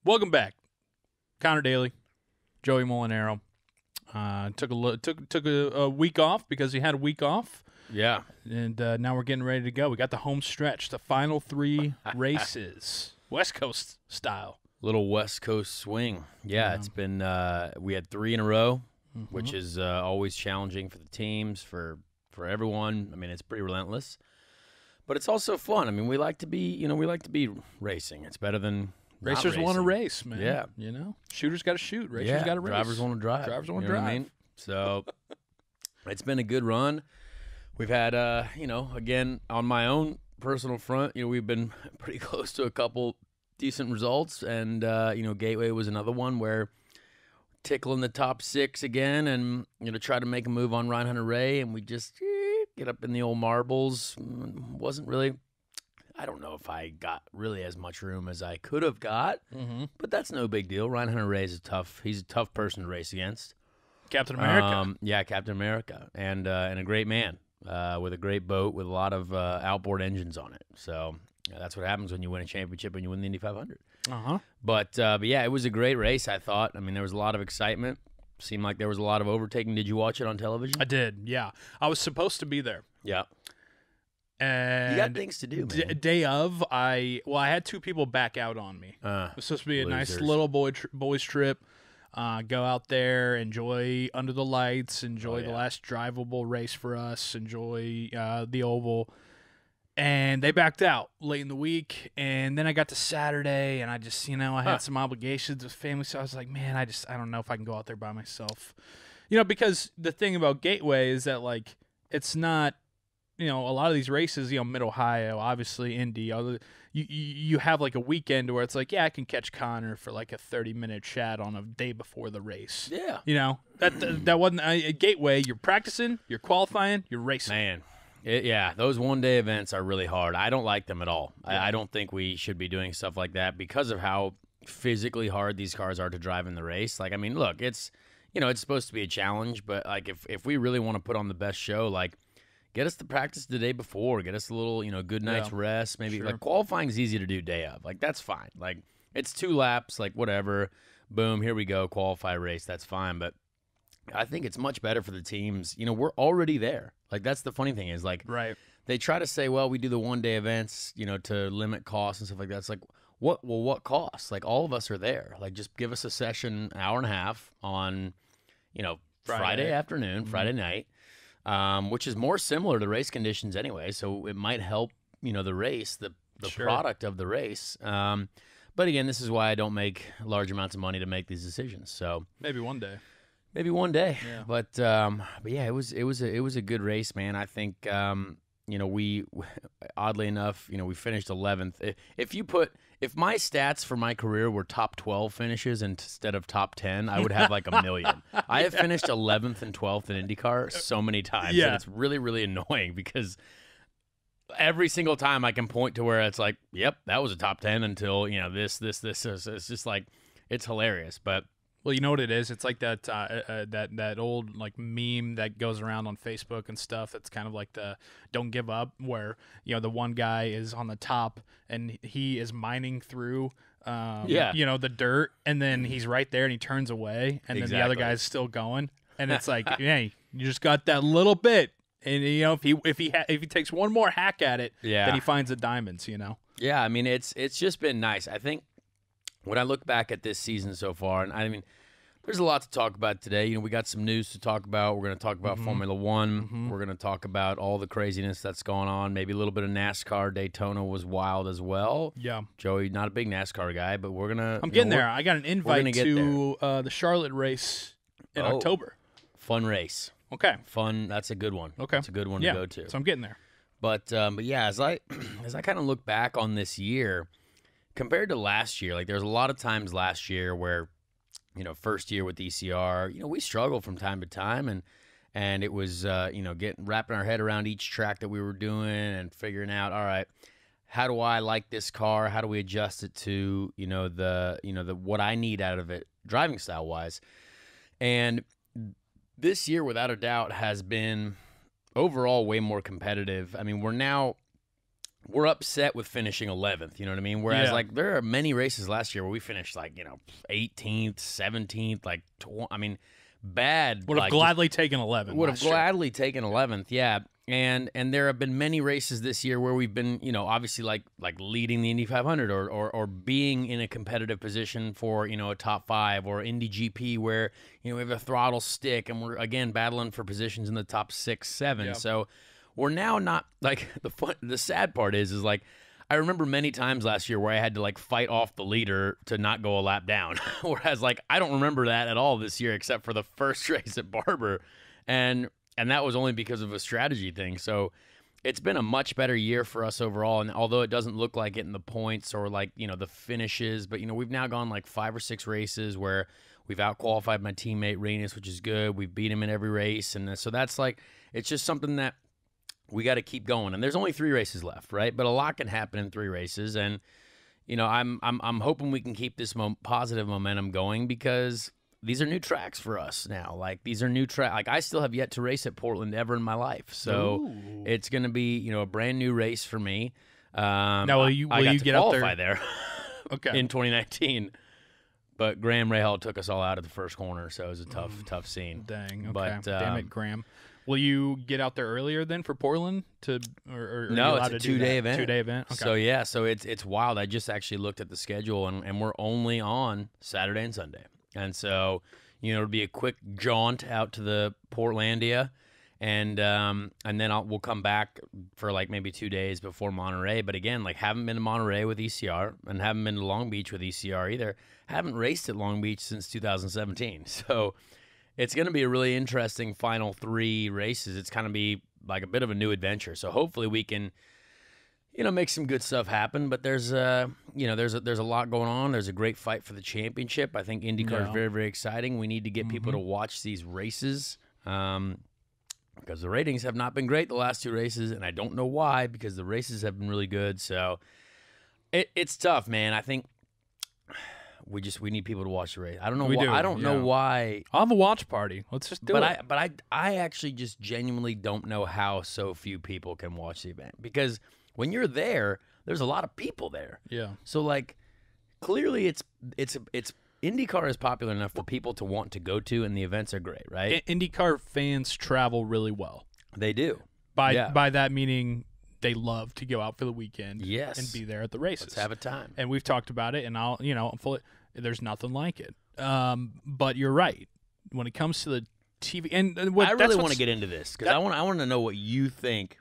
Welcome back, Connor Daly, Joey Molinaro. Took a week off because he had a week off. Yeah. And now we're getting ready to go. We got the home stretch, the final 3 races, West Coast style. Little West Coast swing. Yeah, it's been we had 3 in a row, which is always challenging for the teams, for everyone. I mean, it's pretty relentless. But it's also fun. I mean, we like to be racing. It's better than Racers want to race, man. Yeah. Shooters got to shoot. Racers got to race. Drivers want to drive. Drivers want to drive. What I mean? So it's been a good run. We've had, again, on my own personal front, we've been pretty close to a couple decent results. And, Gateway was another one where tickling the top 6 again and, try to make a move on Ryan Hunter-Reay. And we just get up in the old marbles. Wasn't really... I don't know if I got really as much room as I could have got, but that's no big deal. Ryan Hunter-Reay is he's a tough person to race against. Captain America. Yeah, Captain America, and a great man with a great boat with a lot of outboard engines on it. So that's what happens when you win a championship and you win the Indy 500. But yeah, it was a great race, I thought. I mean, there was a lot of excitement. Seemed like there was a lot of overtaking. Did you watch it on television? I did, yeah. I was supposed to be there. Yeah. And you got things to do, man. Day of, I had 2 people back out on me. It was supposed to be a nice little boys trip. Go out there, enjoy under the lights, enjoy the last drivable race for us, enjoy the oval. And they backed out late in the week. And then I got to Saturday, and I just, I had some obligations with family. So I was like, man, I don't know if I can go out there by myself. Because the thing about Gateway is that, like, it's not, a lot of these races, Mid-Ohio, obviously Indy, you have like a weekend where it's like, yeah, I can catch Connor for like a 30-minute chat on a day before the race. Yeah. That wasn't a Gateway. You're practicing, you're qualifying, you're racing. Man, those one-day events are really hard. I don't like them at all. Yeah. I don't think we should be doing stuff like that because of how physically hard these cars are to drive in the race. Like, I mean, look, it's, it's supposed to be a challenge, but like if we really want to put on the best show, like, get us to practice the day before. Get us a little, good night's rest. Maybe like qualifying is easy to do day of. Like, that's fine. Like, it's 2 laps, like whatever. Boom, here we go. Qualify race. That's fine. But I think it's much better for the teams. We're already there. Like, that's the funny thing is, like, they try to say, well, we do the one-day events, to limit costs and stuff like that. It's like, what costs? Like, all of us are there. Like, just give us a session, hour and a half on, Friday afternoon, Friday night. Which is more similar to race conditions anyway, so it might help, the race, the product of the race. But again, this is why I don't make large amounts of money to make these decisions. So maybe one day. Yeah. But yeah, it was a good race, man. I think we oddly enough, we finished 11th. If my stats for my career were top 12 finishes instead of top 10, I would have like a million. I have finished 11th and 12th in IndyCar so many times, and it's really, really annoying because every single time I can point to where it's like, yep, that was a top 10 until, this. It's just like, it's hilarious, but. Well, you know what it is? It's like that old like meme that goes around on Facebook and stuff. It's kind of like the "Don't Give Up," where the one guy is on the top and he is mining through, the dirt, and then he's right there and he turns away, and then the other guy's still going, and it's like, hey, you just got that little bit, and if he takes one more hack at it, then he finds the diamonds. Yeah, I mean it's just been nice. I think. When I look back at this season so far, and I mean, there's a lot to talk about today. We got some news to talk about. We're going to talk about Formula One. We're going to talk about all the craziness that's going on. Maybe a little bit of NASCAR. Daytona was wild as well. Yeah. Joey, not a big NASCAR guy, but we're going to... I'm getting there. I got an invite to the Charlotte race in October. Fun race. Okay. Fun. That's a good one. Okay. That's a good one to go to. So I'm getting there. But yeah, as I kind of look back on this year... Compared to last year, like there's a lot of times last year where, first year with ECR, we struggled from time to time, and it was, wrapping our head around each track that we were doing and figuring out, all right, how do I like this car? How do we adjust it to, the what I need out of it driving style wise? And this year, without a doubt, has been overall way more competitive. I mean, we're now we're upset with finishing 11th, you know what I mean? Whereas, like, there are many races last year where we finished, like, 18th, 17th, like, I mean, bad. Would have gladly taken 11th. Would have gladly taken 11th, yeah. And there have been many races this year where we've been, obviously, like leading the Indy 500 or being in a competitive position for, a top 5, or Indy GP where, we have a throttle stick and we're, again, battling for positions in the top 6, 7. Yep. So we're now not, like, the sad part is like, I remember many times last year where I had to, like, fight off the leader to not go a lap down. Whereas, like, I don't remember that at all this year except for the first race at Barber. And that was only because of a strategy thing. So it's been a much better year for us overall. And although it doesn't look like it in the points or, like, the finishes, but, we've now gone like 5 or 6 races where we've out-qualified my teammate Reynes, which is good. We've beat him in every race. And so that's, like, it's just something that we got to keep going. And there's only 3 races left, right? But a lot can happen in 3 races. And, I'm hoping we can keep this positive momentum going because these are new tracks for us now. Like, these are new tracks. Like, I still have yet to race at Portland ever in my life. So it's going to be, a brand new race for me. Now, will you get up there okay. in 2019. But Graham Rahal took us all out of the first corner, so it was a tough scene. Dang, okay. But, damn it, Graham. Will you get out there earlier then for Portland or no? It's a 2-day event. 2-day event. Okay. So yeah, it's wild. I just actually looked at the schedule and we're only on Saturday and Sunday, and so it'll be a quick jaunt out to the Portlandia, and then we'll come back for like maybe 2 days before Monterey. But again, like, haven't been to Monterey with ECR and haven't been to Long Beach with ECR either. Haven't raced at Long Beach since 2017, so. It's going to be a really interesting final 3 races. It's going to be like a bit of a new adventure. So hopefully we can, make some good stuff happen. But there's a lot going on. There's a great fight for the championship. I think IndyCar is very, very exciting. We need to get people to watch these races because the ratings have not been great the last 2 races, and I don't know why because the races have been really good. So it's tough, man. I think. We need people to watch the race. I don't know why. I don't know why. I'll have a watch party. Let's just do it. But I actually just genuinely don't know how so few people can watch the event, because when you're there, there's a lot of people there. Yeah. So, like, clearly it's IndyCar is popular enough for people to want to go to, and the events are great, right? IndyCar fans travel really well. They do. By that meaning, they love to go out for the weekend and be there at the races. Let's have a time. And we've talked about it, and there's nothing like it. But you're right. When it comes to the TV, I really want to get into this because I want to know what you think.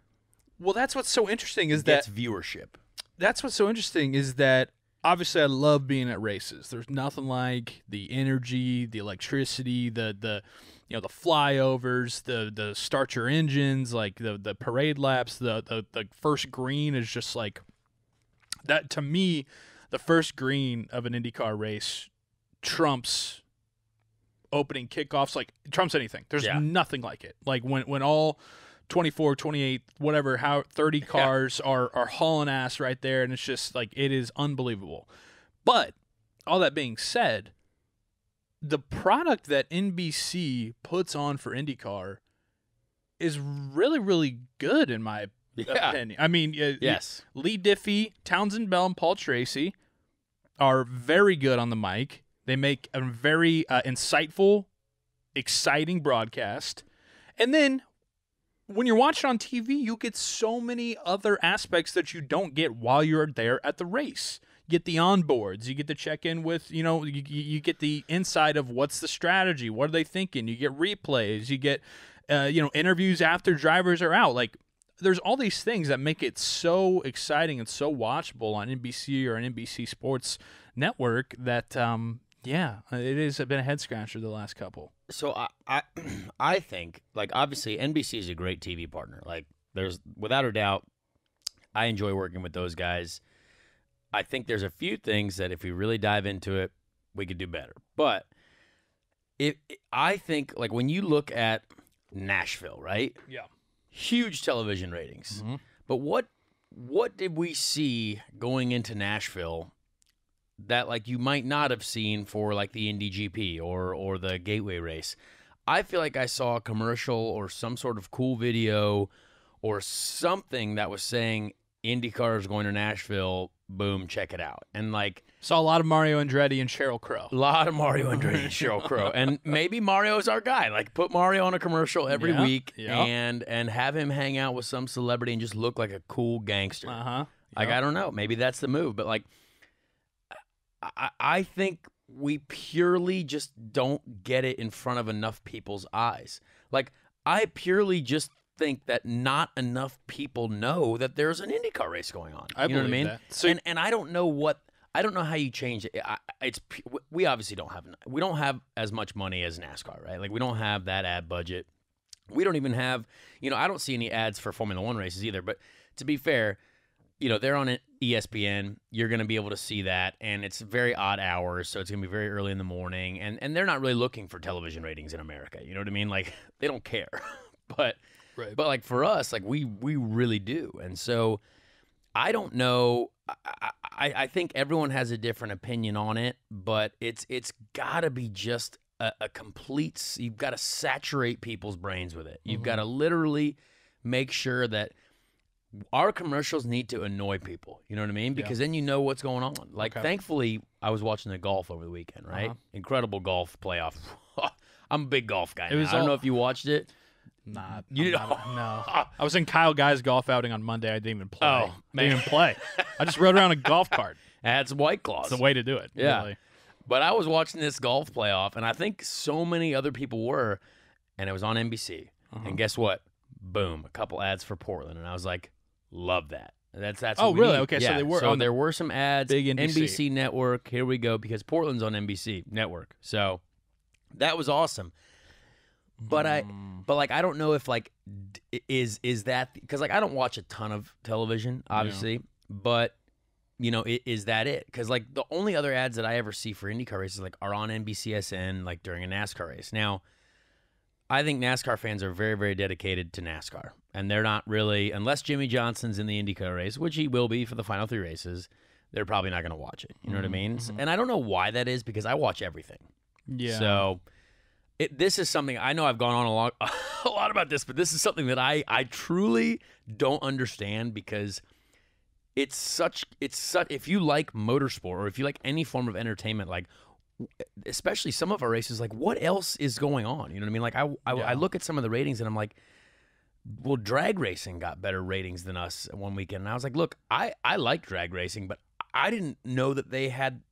Well, that's what's so interesting is that's viewership. That's what's so interesting is that obviously I love being at races. There's nothing like the energy, the electricity, the flyovers, the start your engines, like the parade laps, the first green is just like that. To me, the first green of an IndyCar race trumps opening kickoffs, like trumps anything. There's nothing like it. Like when all 24, 28, whatever, 30 cars are hauling ass right there, and it's just like, it is unbelievable. But all that being said, the product that NBC puts on for IndyCar is really, really good in my opinion. I mean, yes, Lee Diffie, Townsend Bell, and Paul Tracy are very good on the mic. They make a very insightful, exciting broadcast. And then when you're watching on TV, you get so many other aspects that you don't get while you're there at the race. You get the onboards. You get to check in with, you get the inside of what's the strategy. What are they thinking? You get replays. You get, interviews after drivers are out. Like, there's all these things that make it so exciting and so watchable on NBC or an NBC Sports Network that, it has been a head scratcher the last couple. So I think, like, obviously NBC is a great TV partner. Like, there's, without a doubt, I enjoy working with those guys. I think there's a few things that if we really dive into it, we could do better. But I think, like, when you look at Nashville, right? Yeah. Huge television ratings. Mm-hmm. But what did we see going into Nashville that, like, you might not have seen for, like, the Indy GP or the Gateway race? I feel like I saw a commercial or some sort of cool video or something that was saying IndyCar is going to Nashville. Boom, check it out. And like saw a lot of Mario Andretti and Sheryl Crow. A lot of Mario Andretti and Sheryl Crow. And maybe Mario's our guy. Like put Mario on a commercial every week and have him hang out with some celebrity and just look like a cool gangster. Like I don't know. Maybe that's the move. But like I think we purely just don't get it in front of enough people's eyes. Like I purely just think that not enough people know that there's an IndyCar race going on. You know what I mean? So, and I don't know how you change it. We obviously don't have as much money as NASCAR, right? Like we don't have that ad budget. We don't even have, I don't see any ads for Formula One races either. But to be fair, they're on ESPN. You're going to be able to see that, and it's very odd hours, so it's going to be very early in the morning. And they're not really looking for television ratings in America. You know what I mean? Like they don't care, but. Right. But like for us, like we really do. And so I don't know. I think everyone has a different opinion on it, but it's gotta be just a complete, you've got to saturate people's brains with it. You've got to literally make sure that our commercials need to annoy people. You know what I mean? Because then you know what's going on. Like thankfully I was watching the golf over the weekend, right? Incredible golf playoff. I'm a big golf guy. I don't know if you watched it. Nah, no. I was in Kyle Guy's golf outing on Monday. I didn't even play. Oh, man. Didn't even play. I just rode around a golf cart. That's White Claws. It's the way to do it. Yeah. Really. But I was watching this golf playoff, and I think so many other people were, and it was on NBC. And guess what? Boom, a couple ads for Portland, and I was like, love that. That's what we really? need. Okay, so they were. So there were some ads. Big NBC Network. Here we go, because Portland's on NBC Network. So that was awesome. But I don't know if like is that because like I don't watch a ton of television obviously, but is that it? Because like the only other ads that I ever see for IndyCar races like are on NBCSN like during a NASCAR race. Now, I think NASCAR fans are very, very dedicated to NASCAR, and they're not really, unless Jimmy Johnson's in the IndyCar race, which he will be for the final 3 races. They're probably not going to watch it. You know what I mean? And I don't know why that is because I watch everything. Yeah. So. This is something I know I've gone on a lot about this, but this is something that I truly don't understand because it's such if you like motorsport or if you like any form of entertainment, like especially some of our races, like what else is going on? You know what I mean? Like I look at some of the ratings and I'm like, well, drag racing got better ratings than us one weekend, and I was like, look, I like drag racing, but I didn't know that they had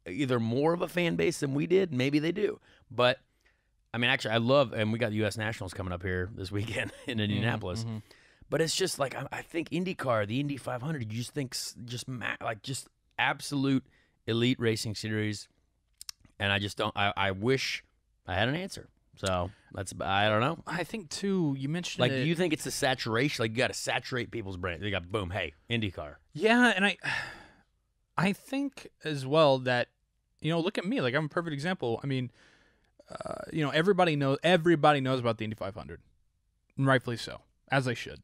either more of a fan base than we did. Maybe they do, but. I mean, actually, I love, and we got the U.S. Nationals coming up here this weekend in Indianapolis. But it's just like I think IndyCar, the Indy 500, you just think just absolute elite racing series, and I just don't. I wish I had an answer. So I don't know. I think too. You mentioned like, do you think it's the saturation? Like you got to saturate people's brains. They got boom, hey, IndyCar. Yeah, and I think as well that look at me. Like I'm a perfect example. I mean. Everybody knows about the Indy 500, and rightfully so, as they should.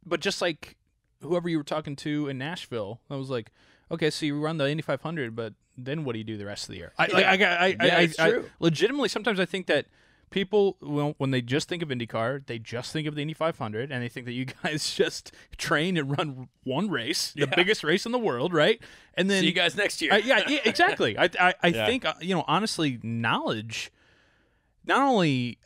But just like whoever you were talking to in Nashville, I was like, okay, so you run the Indy 500, but then what do you do the rest of the year? It's true. Legitimately, sometimes I think that people, when they just think of IndyCar, they just think of the Indy 500, and they think that you guys just train and run one race, the biggest race in the world, right? And then see you guys next year. Exactly. I think honestly, knowledge, not only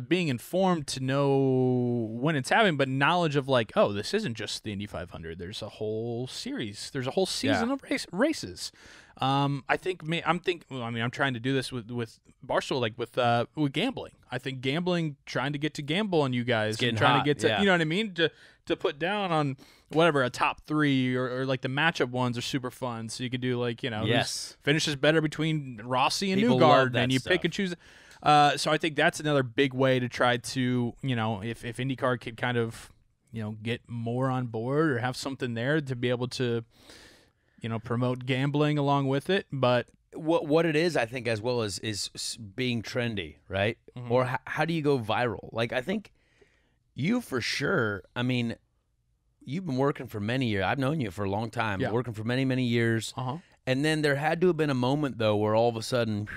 being informed to know when it's happening, but knowledge of like, oh, this isn't just the Indy 500. There's a whole series. There's a whole season of races. I'm trying to do this with Barstool, like with gambling. I think trying to get to gamble on you guys, and trying to get to, you know what I mean, to put down on whatever a top 3 or like the matchup ones are super fun. So you could do like who's finishes better between Rossi and Newgarden, and you pick and choose. So I think that's another big way to try to if IndyCar could kind of get more on board or have something there to be able to. Promote gambling along with it, but what it is, I think, as well is being trendy, right? Or how do you go viral? Like, I think you for sure. I mean, you've been working for many years. I've known you for a long time, working for many, many years. And then there had to have been a moment though where all of a sudden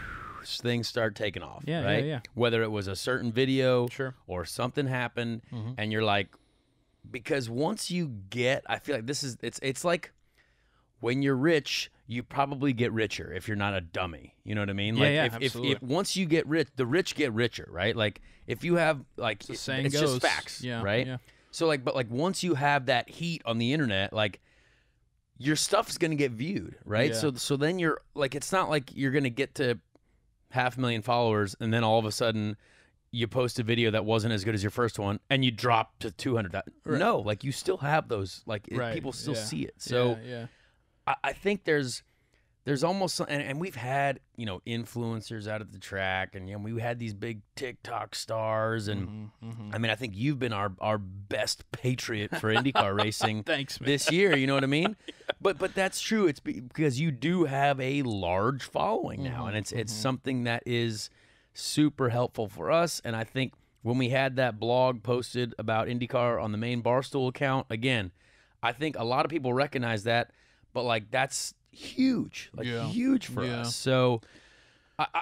things start taking off, right? Whether it was a certain video or something happened, and you're like, because once you get, I feel like it's like when you're rich, you probably get richer if you're not a dummy. You know what I mean? Yeah, Like absolutely. if once you get rich, the rich get richer, right? Like if you have like the saying it's goes. just facts, Yeah, right? yeah. So like, but like once you have that heat on the internet, like your stuff's gonna get viewed, right? Yeah. So then you're like, it's not like you're gonna get to 500,000 followers and then all of a sudden you post a video that wasn't as good as your first one and you drop to 200,000. Right. No, like you still have those, like Right. people still Yeah. see it. So yeah. I think there's almost, and we've had, you know, influencers out at the track, and, you know, we had these big TikTok stars, and I mean, I think you've been our best patriot for IndyCar racing Thanks, man. this year, you know what I mean? But that's true. It's because you do have a large following now, and it's something that is super helpful for us, and I think when we had that blog posted about IndyCar on the main Barstool account, again, I think a lot of people recognize that, but like that's huge, like huge for us. So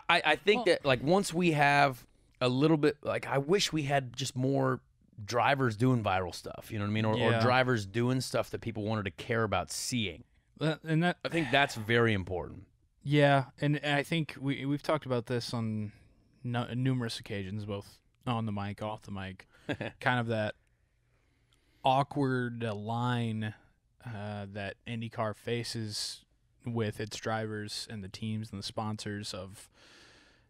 I think that like once we have a little bit, like I wish we had just more drivers doing viral stuff, you know what I mean? Or drivers doing stuff that people wanted to care about seeing. And that, I think that's very important. yeah, and I think we've talked about this on numerous occasions, both on the mic, off the mic, kind of that awkward line that IndyCar faces with its drivers and the teams and the sponsors of,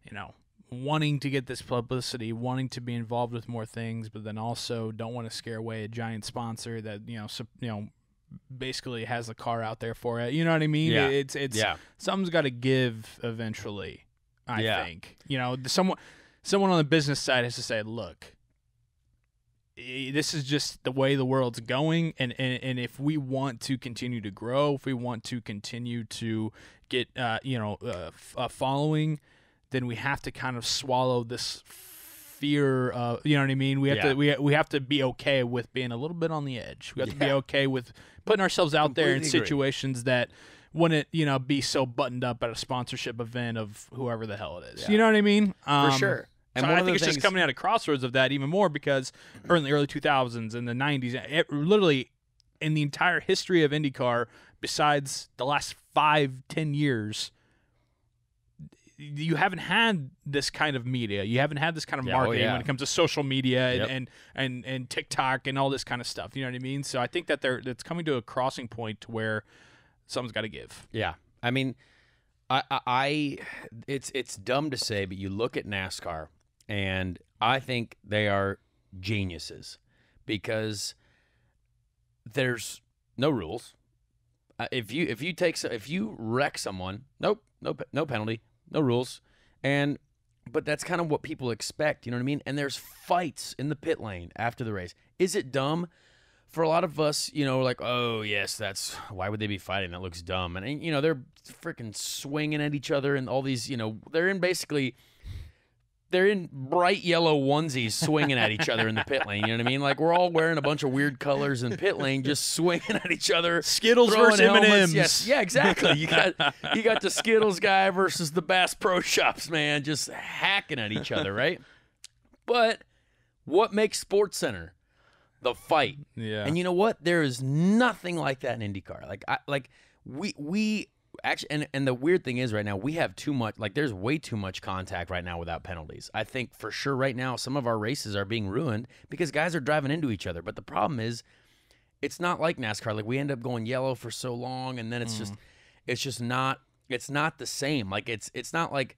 you know, wanting to get this publicity, wanting to be involved with more things, but then also don't want to scare away a giant sponsor that, you know, basically has the car out there for it. You know what I mean? Yeah. It's something's got to give eventually, I think. You know, someone on the business side has to say, look, this is just the way the world's going, and if we want to continue to grow, if we want to continue to get a following, then we have to kind of swallow this fear of, you know what I mean? We have to be okay with being a little bit on the edge. We have to be okay with putting ourselves out there in situations that wouldn't, you know, be so buttoned up at a sponsorship event of whoever the hell it is. Yeah. You know what I mean? For sure. And so I think it's just coming out of crossroads of that even more, because in the early 2000s and the 90s, literally in the entire history of IndyCar, besides the last 5-10 years, you haven't had this kind of media. You haven't had this kind of marketing when it comes to social media and TikTok and all this kind of stuff. You know what I mean? So I think that it's coming to a crossing point to where something's got to give. Yeah. I mean, it's dumb to say, but you look at NASCAR, and I think they are geniuses because there's no rules. If you wreck someone, no penalty, no rules, but that's kind of what people expect. You know what I mean? And there's fights in the pit lane after the race. Is it dumb? For a lot of us, you know, like, oh yes, why would they be fighting? That looks dumb. And you know, they're freaking swinging at each other, and all these, you know, they're in bright yellow onesies swinging at each other in the pit lane. You know what I mean? Like, we're all wearing a bunch of weird colors in pit lane, just swinging at each other. Skittles versus M&Ms. Yes, yeah, exactly. You got the Skittles guy versus the Bass Pro Shops, man, just hacking at each other, right? But what makes SportsCenter? The fight. Yeah. And you know what? There is nothing like that in IndyCar. We actually, and the weird thing is right now, we have too much, like there's way too much contact right now without penalties. I think for sure right now some of our races are being ruined because guys are driving into each other. But the problem is it's not like NASCAR. Like, we end up going yellow for so long, and then it's not the same. Like, it's not like,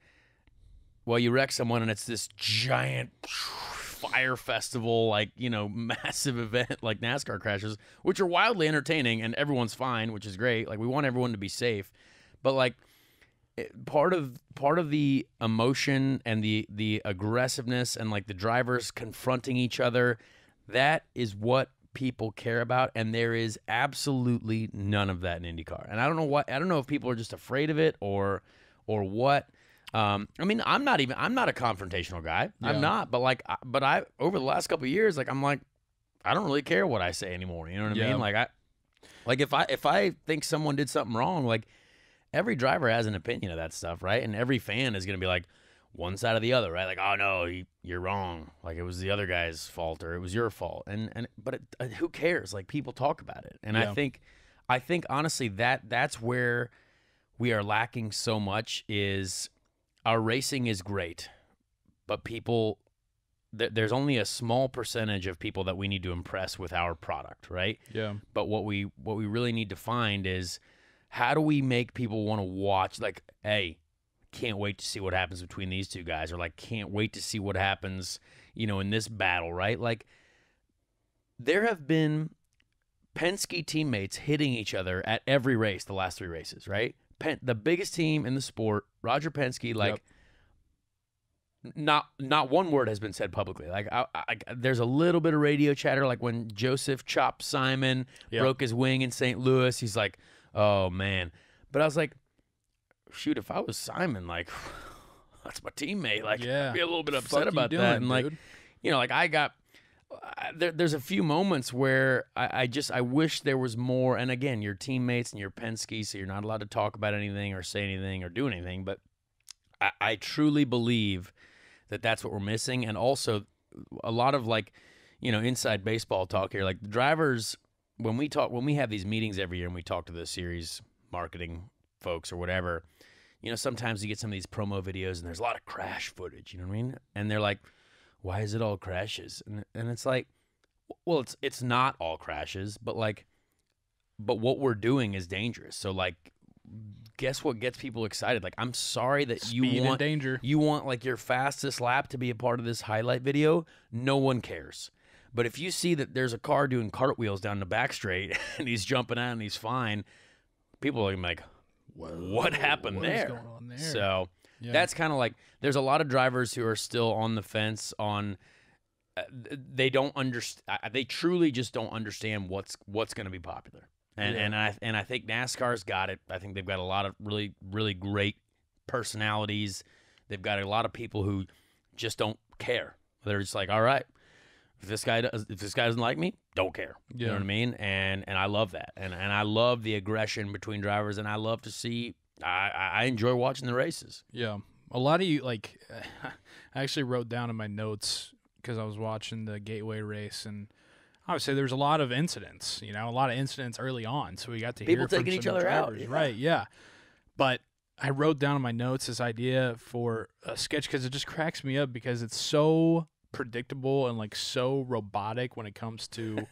well, you wreck someone and it's this giant fire festival, like, you know, massive event like NASCAR crashes, which are wildly entertaining and everyone's fine, which is great. Like, we want everyone to be safe, but like part of the emotion and the aggressiveness and like the drivers confronting each other, that is what people care about, and there is absolutely none of that in IndyCar. And I don't know if people are just afraid of it or what. I mean, I'm not a confrontational guy. Yeah. I'm not, but I over the last couple of years, like, I'm like, I don't really care what I say anymore. You know what I mean? Like, if I think someone did something wrong, like, every driver has an opinion of that stuff, right? And every fan is going to be like, one side or the other, right? Like, oh no, you're wrong. Like it was the other guy's fault or it was your fault. But who cares? Like people talk about it, and I think honestly that's where we are lacking so much. Is our racing is great, but people. There's only a small percentage of people that we need to impress with our product, right? Yeah. But what we really need to find is how do we make people want to watch? Like, hey, can't wait to see what happens between these two guys, or like, can't wait to see what happens, in this battle, right? Like, there have been Penske teammates hitting each other at every race, the last 3 races, right? The biggest team in the sport, Roger Penske, like. Yep. Not one word has been said publicly. Like there's a little bit of radio chatter, like when Joseph chopped Simon, broke his wing in St. Louis. He's like, "Oh man," but I was like, "Shoot, if I was Simon, like that's my teammate. Like, I'd be a little bit upset about that." And like, like I got there's a few moments where I wish there was more. And again, your teammates and your Penske, so you're not allowed to talk about anything or say anything or do anything. But I truly believe that's what we're missing. And also a lot of like, inside baseball talk here, like the drivers, when we have these meetings every year and we talk to the series marketing folks or whatever, sometimes you get some of these promo videos and there's a lot of crash footage, you know what I mean? And they're like, why is it all crashes? And it's like, well, it's not all crashes, but what we're doing is dangerous. So like, guess what gets people excited? Like, I'm sorry that Speed and danger. You want like your fastest lap to be a part of this highlight video. No one cares. But if you see that there's a car doing cartwheels down the back straight and he's jumping out and he's fine, people are like, what happened there? What is going on there? So that's kind of like, there's a lot of drivers who are still on the fence on, they don't understand. They truly just don't understand what's going to be popular. And I think NASCAR's got it. I think they've got a lot of really, really great personalities. They've got a lot of people who just don't care. They're just like, all right, if this guy doesn't like me, don't care. You know what I mean? And I love that. And I love the aggression between drivers, and I love to see. I enjoy watching the races. Yeah, a lot of you like. I actually wrote down in my notes because I was watching the Gateway race and. I would say there was a lot of incidents, a lot of incidents early on. So we got to people hear taking from each some other drivers. out. Right, yeah. But I wrote down in my notes this idea for a sketch because it just cracks me up because it's so predictable and like so robotic when it comes to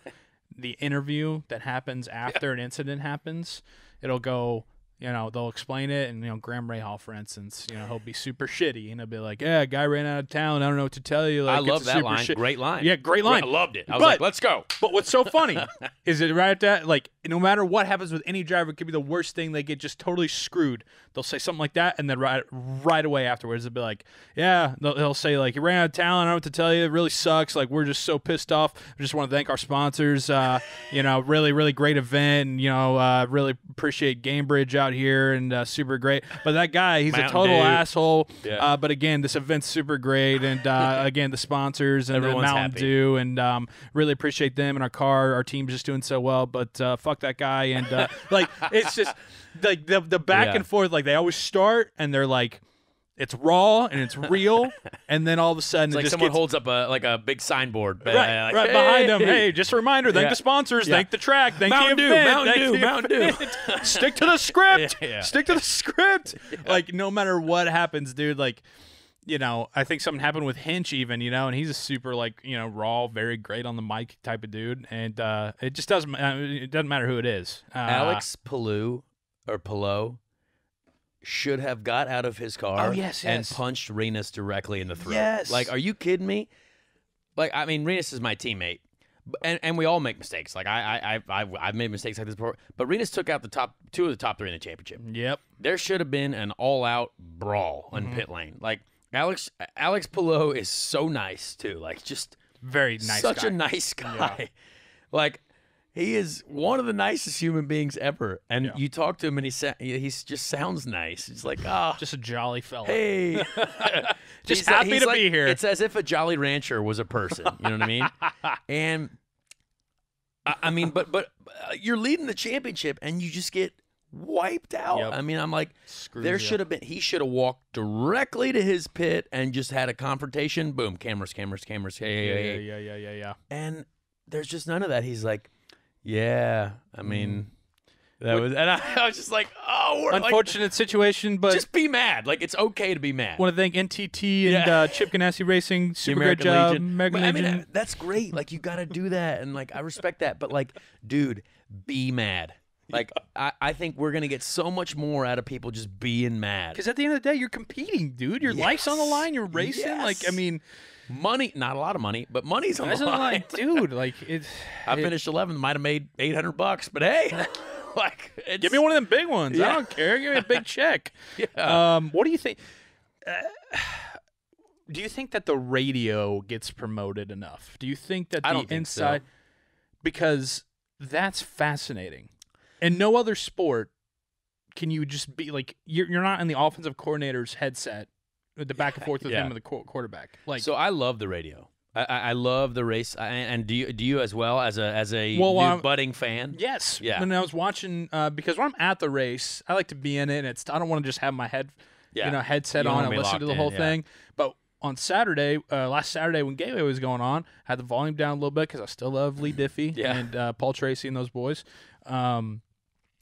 the interview that happens after an incident happens. It'll go, they'll explain it, and Graham Rahal, for instance, he'll be super shitty, and he'll be like, "Yeah, a guy ran out of town. I don't know what to tell you." Like, I love that line. Great line. Yeah, great line. I loved it. I was like, "Let's go." But what's so funny is it right at that, like, no matter what happens with any driver, it could be the worst thing. They get just totally screwed. They'll say something like that, and then right away afterwards, they'll be like, "Yeah," they'll say like, "He ran out of town. I don't know what to tell you. It really sucks. Like, we're just so pissed off. I just want to thank our sponsors. Really, really great event. And really appreciate Gamebridge out here and super great." But that guy, he's a total asshole. Yeah. But again, this event's super great, and again, the sponsors and the Mountain Dew, and really appreciate them and our team's just doing so well. But fuck that guy, and like it's just like the back and forth. Like they always start and they're like, it's raw and it's real, and then all of a sudden, it's like someone holds up a big signboard, right behind them. Hey, just a reminder: thank the sponsors, thank the track, thank Mountain Dew. Stick to the script. Stick to the script. Like no matter what happens, dude. Like I think something happened with Hinch even, and he's a super raw, very great on the mic type of dude, and it just doesn't matter who it is. Alex Palou should have got out of his car and punched Renus directly in the throat. Yes. Like, are you kidding me? Like, I mean, Renus is my teammate, and we all make mistakes. Like, I've made mistakes like this before, but Renus took out two of the top 3 in the championship. Yep. There should have been an all-out brawl in pit lane. Like, Alex Palou is so nice, too. Like, just very nice such guy. A nice guy. Yeah. Like, he is one of the nicest human beings ever. And you talk to him, and he just sounds nice. It's like, just a jolly fella. Hey. Just happy to be here. It's as if a Jolly Rancher was a person. You know what I mean? And, I mean, but you're leading the championship, and you just get wiped out. Yep. I mean, I'm like, Screws should have been. He should have walked directly to his pit and just had a confrontation. Boom, cameras. Hey. Yeah. And there's just none of that. He's like, yeah. I mean, that was, and I was just like, oh, we're unfortunate situation, but just be mad. Like, it's okay to be mad. Want to thank NTT and Chip Ganassi Racing. Super great job. American Legion. I mean, that's great. Like, you got to do that, and like, I respect that. But like, dude, be mad. Like, I think we're gonna get so much more out of people just being mad. Because at the end of the day, you're competing, dude. Your life's on the line. You're racing. Yes. Like, I mean, money, not a lot of money, but money's on the line. Dude. Like, I finished 11th, might have made $800, but hey, like, give me one of them big ones. I don't care. Give me a big check. What do you think? Do you think that the radio gets promoted enough? Do you think that the inside? So. Because that's fascinating. In no other sport can you just be like you're not in the offensive coordinator's headset with the back and forth with him and the quarterback. Like, so I love the radio. I love the race. And do you as well as a new budding fan? Yes. Yeah. When I was watching, because when I'm at the race, I like to be in it, and I don't want to just have my headset on and listen to the whole thing. But on Saturday, last Saturday when Gateway was going on, I had the volume down a little bit because I still love Lee Diffie and Paul Tracy and those boys.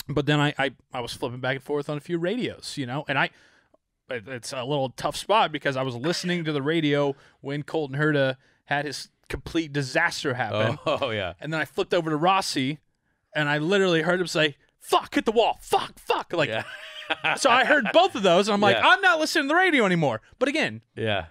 But then I was flipping back and forth on a few radios, and it's a little tough spot because I was listening to the radio when Colton Herta had his complete disaster happen. Oh yeah. And then I flipped over to Rossi, and I literally heard him say, "Fuck, hit the wall, fuck." Like, so I heard both of those, and I'm like, I'm not listening to the radio anymore. But again,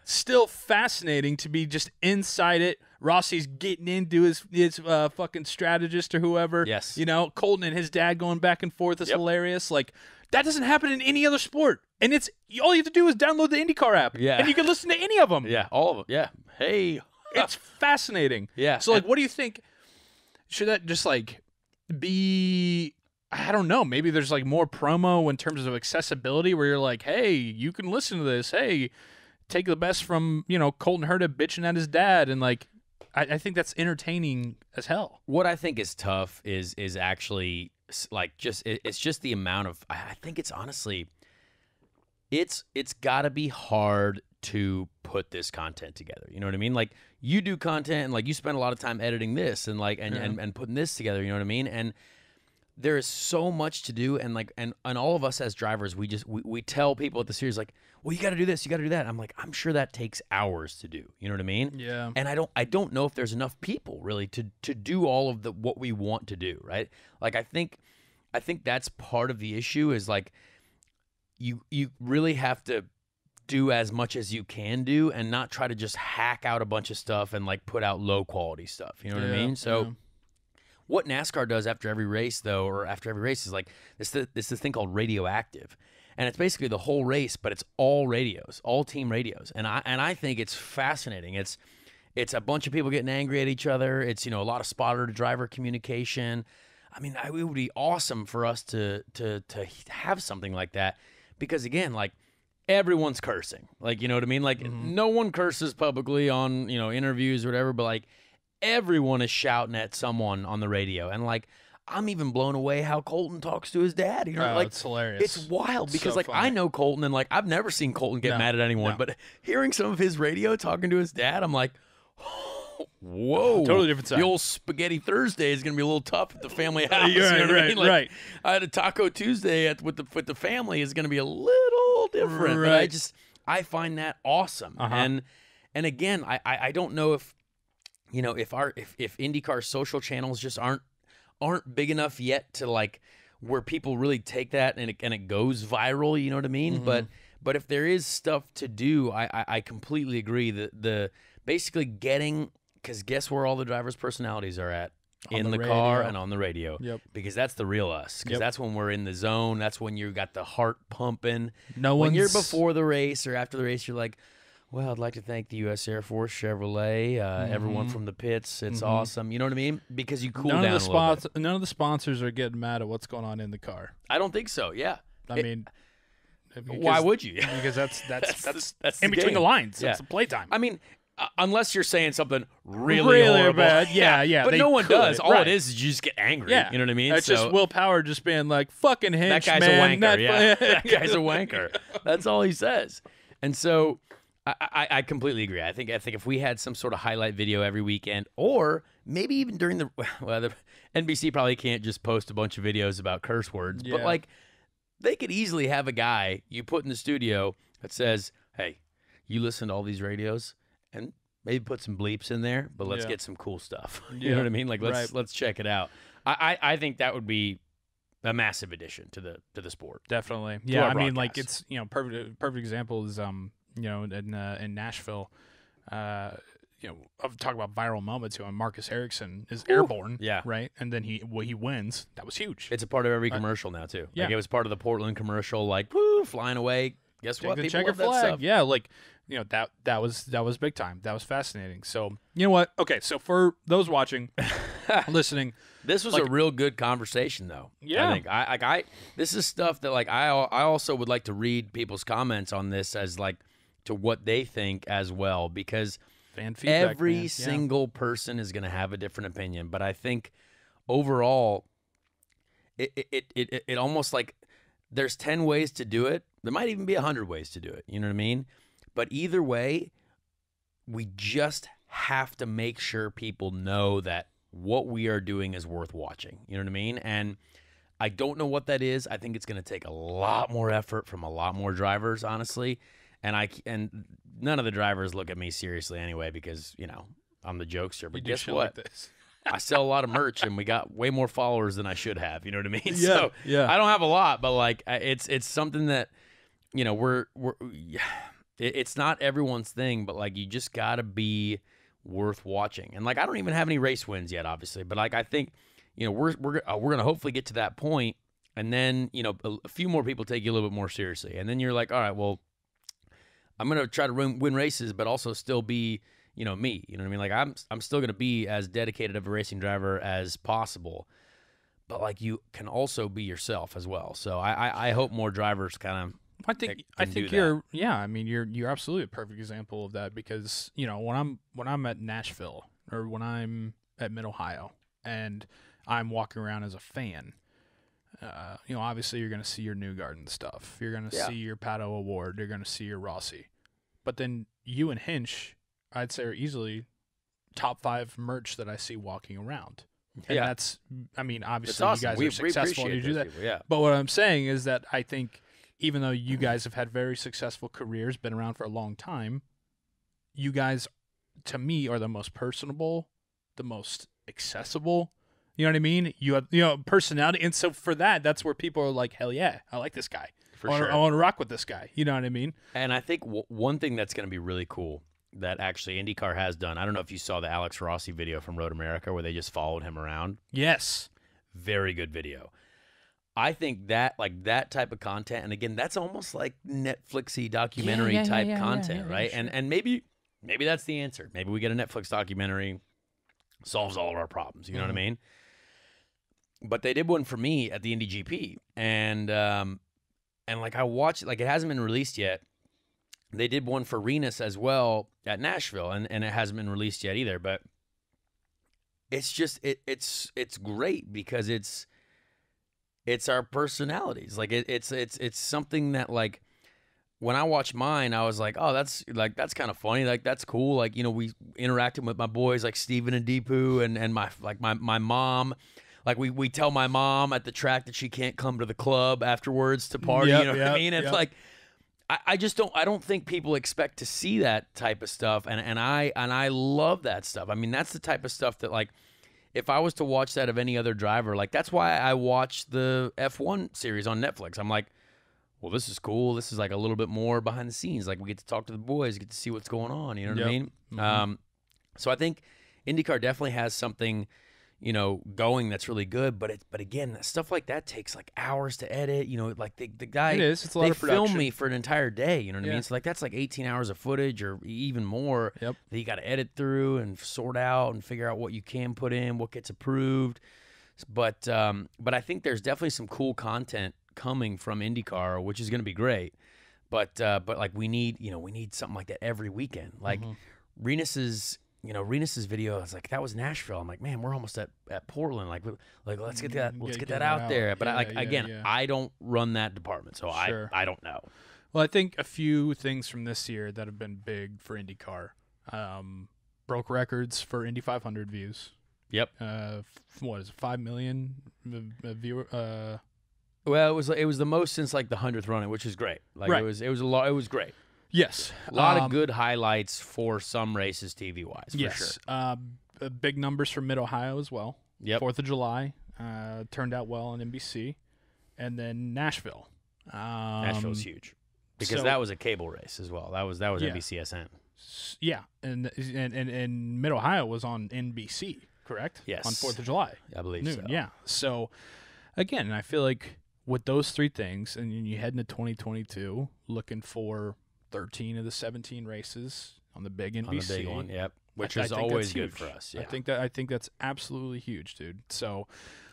still fascinating to be just inside it. Rossi's getting into his fucking strategist or whoever. Yes. Colton and his dad going back and forth is hilarious. Like, that doesn't happen in any other sport. And it's all you have to do is download the IndyCar app. Yeah. And you can listen to any of them. Yeah, all of them. Yeah. Hey. It's fascinating. Yeah. So, like, what do you think? Should that just, like, be... I don't know. Maybe there's, like, more promo in terms of accessibility where you're like, hey, you can listen to this. Hey, take the best from, Colton Herta bitching at his dad. And, like, I think that's entertaining as hell. What I think is tough is actually, like, it's just the amount of... I think it's honestly... It's got to be hard to put this content together. You know what I mean? Like, you do content and like you spend a lot of time editing this and like and putting this together, you know what I mean? And there is so much to do, and like and all of us as drivers, we tell people at the series like, well, you got to do this, you got to do that. I'm like, I'm sure that takes hours to do. You know what I mean? Yeah. And I don't know if there's enough people really to do all of what we want to do, right? Like I think that's part of the issue is like you really have to do as much as you can do and not try to just hack out a bunch of stuff and like put out low quality stuff. You know what I mean? So what NASCAR does after every race though, or after every race is like this thing called radioactive. And it's basically the whole race, but it's all radios, all team radios. And I think it's fascinating. It's a bunch of people getting angry at each other. It's, a lot of spotter to driver communication. I mean, it would be awesome for us to have something like that because again, like everyone's cursing. Like, you know what I mean? Like no one curses publicly on, interviews or whatever, but like everyone is shouting at someone on the radio. And like, I'm even blown away how Colton talks to his dad. Like it's hilarious. It's wild because so like funny. I know Colton and like I've never seen Colton get mad at anyone, but hearing some of his radio talking to his dad, I'm like, whoa, totally different side. The old Spaghetti Thursday is gonna be a little tough at the family house. Right. I had a Taco Tuesday with the family is gonna be a little different. Right. But I find that awesome. And again, I don't know if if IndyCar social channels just aren't big enough yet to like where people really take that and it goes viral, you know what I mean? But if there is stuff to do, I completely agree that the basically getting, because guess where all the drivers' personalities are at? In the car and on the radio. Yep. Because that's the real us. Because that's when we're in the zone. That's when you got the heart pumping. When you're before the race or after the race, you're like, well, I'd like to thank the U.S. Air Force, Chevrolet, everyone from the pits. It's awesome. You know what I mean? Because you cool down a little bit. None of the sponsors are getting mad at what's going on in the car. I don't think so, yeah. I mean, why would you? Because that's that's in between the lines. Yeah. It's the playtime. I mean, unless you're saying something really horrible. bad. Yeah. But no one does. All right. it is you just get angry. Yeah. You know what I mean? It's just willpower just being like, fucking Hinch, that guy's man. a wanker. That guy's a wanker. That's all he says. And so I completely agree. I think if we had some sort of highlight video every weekend, or maybe even during the NBC probably can't just post a bunch of videos about curse words, but like they could easily have a guy you put in the studio that says, hey, you listen to all these radios and maybe put some bleeps in there, but let's get some cool stuff. You know what I mean? Like let's check it out. I think that would be a massive addition to the sport. Definitely. Yeah, I mean, like it's perfect example is in Nashville, I've talked about viral moments. Marcus Ericsson is airborne, right, and then he wins. That was huge. It's a part of every commercial now too. Like it was part of the Portland commercial. Like flying away. Guess what? The People love that flag. stuff. Yeah, like that was big time. That was fascinating. So you know what? Okay, so for those watching, listening. This was a real good conversation, though. Yeah, I think this is stuff that I also would like to read people's comments on this as like to what they think as well, because fan feedback, every single person is going to have a different opinion. But I think overall, it almost like there's 10 ways to do it. There might even be 100 ways to do it. You know what I mean? But either way, we just have to make sure people know that what we are doing is worth watching. You know what I mean? And I don't know what that is. I think it's going to take a lot more effort from a lot more drivers, honestly. And none of the drivers look at me seriously anyway because, I'm the jokester. But guess what? Like I sell a lot of merch and we got way more followers than I should have. You know what I mean? Yeah, so yeah. I don't have a lot, but like it's something that, it's not everyone's thing, but like you just got to be worth watching. And like I don't even have any race wins yet, obviously, but like I think we're gonna hopefully get to that point, and then a few more people take you a little bit more seriously, and then you're like, all right, well, I'm gonna try to win races, but also still be me. You know what I mean? Like I'm still gonna be as dedicated of a racing driver as possible, but like you can also be yourself as well. So I hope more drivers kind of. I think you're you're absolutely a perfect example of that, because when I'm at Nashville or when I'm at Mid-Ohio and I'm walking around as a fan, obviously you're going to see your Newgarden stuff, you're going to see your Pato Award, you're going to see your Rossi, but then you and Hinch, I'd say, are easily top 5 merch that I see walking around. And that's, obviously awesome. You guys are successful and you do that. People, but what I'm saying is that I think, even though you guys have had very successful careers, been around for a long time, you guys, to me, are the most personable, the most accessible. You know what I mean? You have, personality. And so for that's where people are like, hell yeah, I like this guy. I want to rock with this guy. You know what I mean? And I think one thing that's going to be really cool that actually IndyCar has done, I don't know if you saw the Alex Rossi video from Road America where they just followed him around. Yes. Very good video. I think that that type of content, and again, that's almost like Netflixy documentary type content, right? Sure. And maybe that's the answer. Maybe we get a Netflix documentary, solves all of our problems. You know what I mean? But they did one for me at the Indy GP, and like I watched it, like it hasn't been released yet. They did one for Renus as well at Nashville, and it hasn't been released yet either. But it's just it's great because it's our personalities. Like it's something that, like, when I watched mine, I was like, oh, that's kind of funny. Like, that's cool. Like, we interacted with my boys like Steven and Deepu and my mom. Like we tell my mom at the track that she can't come to the club afterwards to party. You know what I mean? It's like I don't think people expect to see that type of stuff, and I love that stuff. I mean, that's the type of stuff that, like, if I was to watch that of any other driver, like, that's why I watch the F1 series on Netflix. I'm like, well, this is cool. This is like a little bit more behind the scenes. Like, we get to talk to the boys, get to see what's going on. You know what I mean? Mm-hmm. So I think IndyCar definitely has something, going that's really good. But again, stuff like that takes like hours to edit. Like the guy, it's a lot of production. Film me for an entire day. You know what I mean? So like that's like 18 hours of footage or even more that you got to edit through and sort out and figure out what you can put in, what gets approved. But I think there's definitely some cool content coming from IndyCar, which is going to be great. But like we need something like that every weekend. Like Renus's video. I was like, that was Nashville. I'm like, man, we're almost at Portland. Like let's get that out there. But I don't run that department, so sure. I don't know. Well, I think a few things from this year that have been big for IndyCar. Broke records for Indy 500 views. Yep. What is it, 5 million viewer? Well, it was the most since like the 100th running, which is great. Like right. It was a lot. It was great. Yes, a lot of good highlights for some races TV wise. Yes. For sure. Big numbers from Mid Ohio as well. Yep. 4th of July turned out well on NBC, and then Nashville. Nashville's huge because that was a cable race as well. That was NBCSN. Yeah, and Mid Ohio was on NBC, correct? Yes, on 4th of July, I believe noon. So. Yeah. So again, I feel like with those three things, and you head into 2022 looking for 13 of the 17 races on the big NBC, on the big one, yep, which is always good for us. Yeah. I think that's absolutely huge, dude. So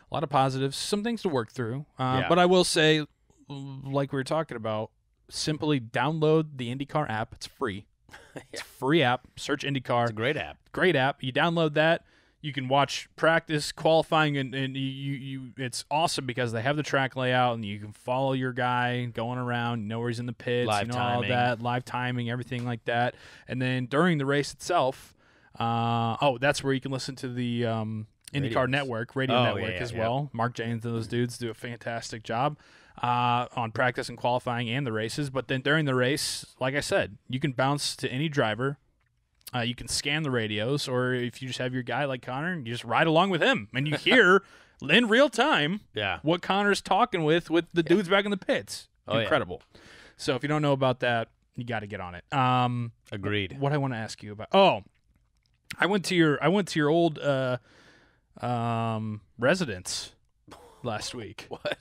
a lot of positives, some things to work through. But I will say, like we were talking about, simply download the IndyCar app. It's free. It's a free app. Search IndyCar. It's a great app. Great app. You download that. You can watch practice, qualifying, and you. It's awesome because they have the track layout, and you can follow your guy going around. You know where he's in the pits. Live you know timing. all that, live timing, everything like that. And then during the race itself, that's where you can listen to the IndyCar Network, radio network as well. Mark James and those dudes do a fantastic job on practice and qualifying and the races. But then during the race, like I said, you can bounce to any driver. You can scan the radios, or if you just have your guy like Conor, you just ride along with him, and you hear in real time what Conor's talking with the dudes back in the pits. Incredible. So if you don't know about that, you got to get on it. Agreed. What I want to ask you about? Oh, I went to your old residence last week. What?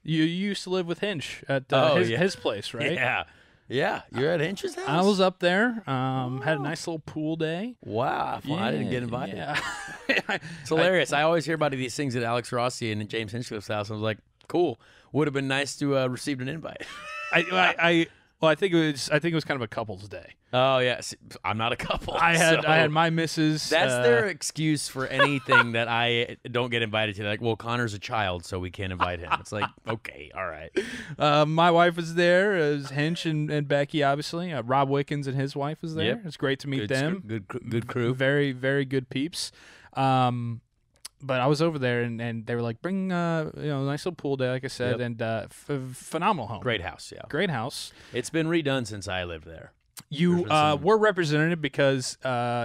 You used to live with Hinch at his place, right? Yeah. Yeah, you're at Hinch's house? I was up there. Had a nice little pool day. Wow. Well, I didn't get invited. Yeah. It's hilarious. I always hear about these things at Alex Rossi and at James Hinchcliffe's house. I was like, cool. Would have been nice to receive an invite. I think it was kind of a couple's day. Oh yeah, I'm not a couple. I had my missus. That's their excuse for anything that I don't get invited to. They're like, well, Conor's a child, so we can't invite him. It's like, okay, all right. My wife was there. It was Hinch and Becky, obviously. Rob Wickens and his wife was there. Yep. It's great to meet them. Good crew. Very, very good peeps. But I was over there, and they were like, bring a nice little pool day, like I said, and phenomenal home. Great house, yeah. Great house. It's been redone since I lived there. You were represented because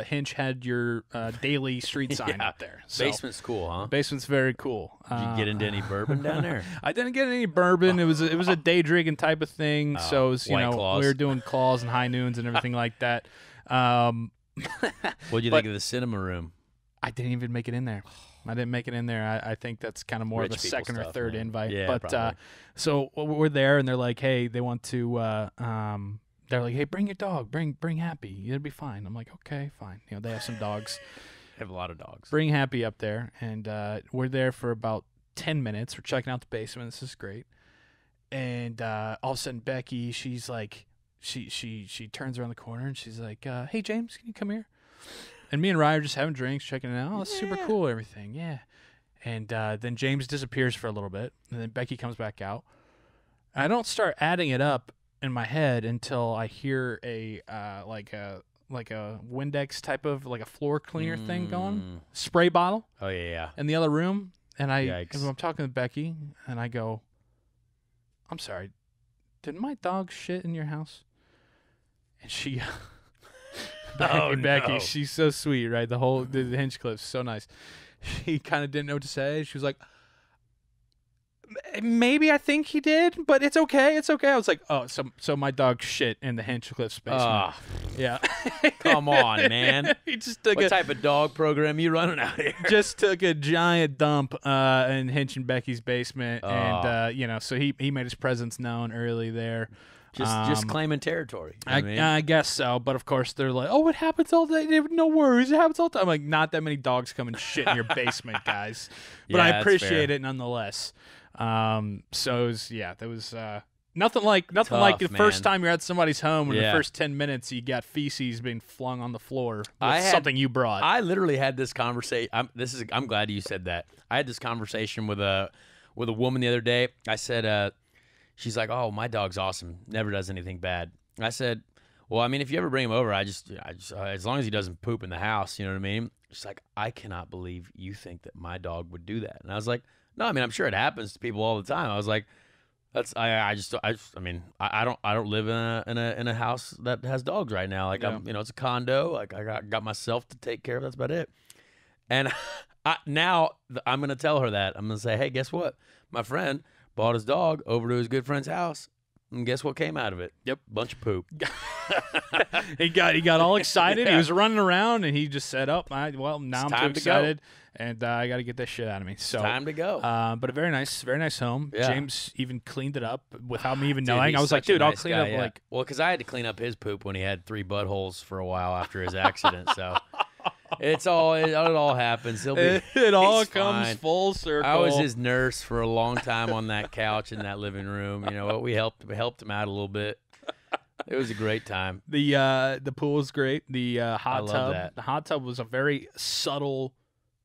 Hinch had your daily street sign up there. So, basement's cool, huh? Basement's very cool. Did you get into any bourbon down there? I didn't get any bourbon. It was a day drinking type of thing. So it was, claws. We were doing claws and high noons and everything like that. What'd you think of the cinema room? I didn't even make it in there. I didn't make it in there. I think that's kind of more Rich of a second or third invite. Yeah, but so we're there, and they're like, hey, they want to. They're like, hey, bring your dog. Bring Happy. It'll be fine. I'm like, okay, fine. They have some dogs. They have a lot of dogs. Bring Happy up there, and we're there for about 10 minutes. We're checking out the basement. This is great. And all of a sudden, Becky, she's like, she turns around the corner, and she's like, hey, James, can you come here? And me and Ryan are just having drinks, checking it out. Oh, it's super cool, everything. Yeah. And then James disappears for a little bit, and then Becky comes back out. I don't start adding it up in my head until I hear a like a Windex type of like a floor cleaner thing going, spray bottle. Oh yeah. In the other room, and I'm Yikes. talking to Becky, and I go, I'm sorry, did my dog shit in your house? And she. Becky, she's so sweet, right? The Hinchcliffe's so nice. She kind of didn't know what to say. She was like, maybe I think he did, but it's okay. It's okay. I was like, oh, so my dog shit in the Hinchcliffe's basement. Yeah. Come on, man. He just took what type of dog program you running out here? Just took a giant dump in Hinch and Becky's basement, and so he made his presence known early there. Just claiming territory. I guess so, but of course they're like, "Oh, it happens all day. No worries, it happens all the time." I'm like, not that many dogs come and shit in your basement, guys. But I appreciate it nonetheless. So it was, that was Nothing like Tough, the man. first time you're at somebody's home and the first 10 minutes you got feces being flung on the floor with something you brought. I literally had this conversation. I'm glad you said that. I had this conversation with a woman the other day. I said, she's like, "Oh, my dog's awesome. Never does anything bad." I said, "Well, I mean, if you ever bring him over, I just as long as he doesn't poop in the house, you know what I mean?" She's like, "I cannot believe you think that my dog would do that." And I was like, "No, I mean, I'm sure it happens to people all the time." I was like, I don't live in a house that has dogs right now. Like it's a condo. Like I got myself to take care of. That's about it. And now I'm gonna tell her that. I'm gonna say, "Hey, guess what? My friend brought his dog over to his good friend's house, and guess what came out of it? Yep, bunch of poop." he got all excited. He was running around, and he just said, "Oh, now I'm too excited." And I got to get this shit out of me. So it's time to go. But a very nice home. Yeah. James even cleaned it up without me even knowing. I was like, dude, I'll clean guy, it up. Well, because I had to clean up his poop when he had 3 buttholes for a while after his accident. So it all happens. It all comes fine. full circle. I was his nurse for a long time on that couch in that living room. You know what? We helped him out a little bit. It was a great time. The pool was great. The hot tub. Love that. The hot tub was a very subtle.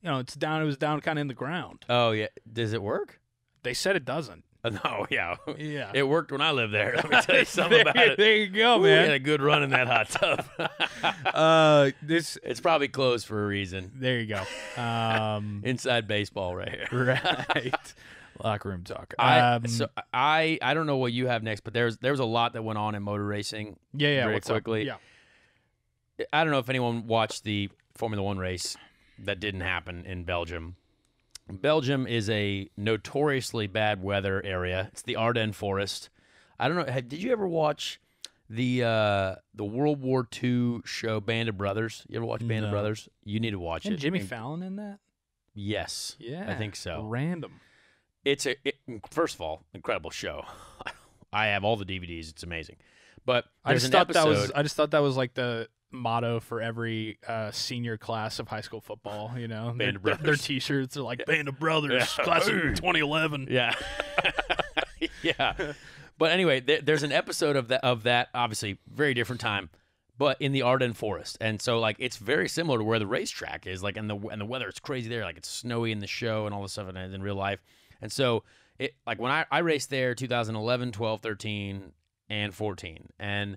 It was down kind of in the ground. Oh, yeah. Does it work? They said it doesn't. No, yeah. Yeah. It worked when I lived there. Let me tell you something about it. There you go, Ooh, man. We had a good run in that hot tub. It's probably closed for a reason. There you go. Inside baseball right here. Right. Locker room talk. I don't know what you have next, but there's a lot that went on in motor racing. Yeah. Very What's quickly. Up? Yeah. I don't know if anyone watched the Formula One race that didn't happen in Belgium. Belgium is a notoriously bad weather area. It's the Ardennes Forest. I don't know. Did you ever watch the World War II show Band of Brothers? You ever watch Band of Brothers? You need to watch it. And Jimmy Fallon in that? Yes. Yeah. I think so. Random. First of all, incredible show. I have all the DVDs. It's amazing. But I just thought that was like the motto for every senior class of high school football. You know, Band of Brothers. Their T-shirts are like Band of Brothers, class of 2011. Yeah, yeah. But anyway, there's an episode of that. Obviously, very different time, but in the Ardennes Forest, and so like it's very similar to where the racetrack is. Like, and the weather is crazy there. Like it's snowy in the show and all this stuff, and in real life. And so it like when I raced there, 2011, 12, 13, and 14, and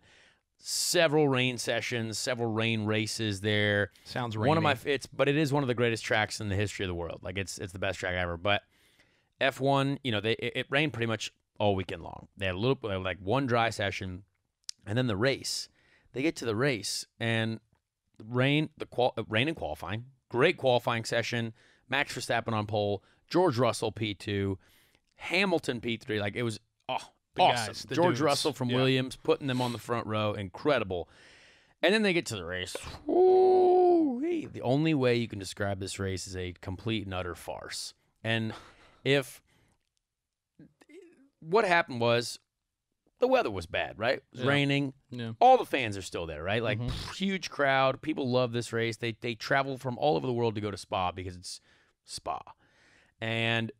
several rain sessions, several rain races there. Sounds rainy. One of my but it is one of the greatest tracks in the history of the world. Like it's the best track ever. But F1, it rained pretty much all weekend long. They had like one dry session, and then the race. They get to the race and rain and qualifying. Great qualifying session. Max Verstappen on pole. George Russell P2. Hamilton P3. Like it was awesome. Guys, George dudes. Russell from Williams putting them on the front row. Incredible. And then they get to the race. Ooh-wee. The only way you can describe this race is a complete and utter farce. And what happened was the weather was bad, right? It was raining. Yeah. All the fans are still there, right? Like huge crowd. People love this race. They travel from all over the world to go to Spa because it's Spa. And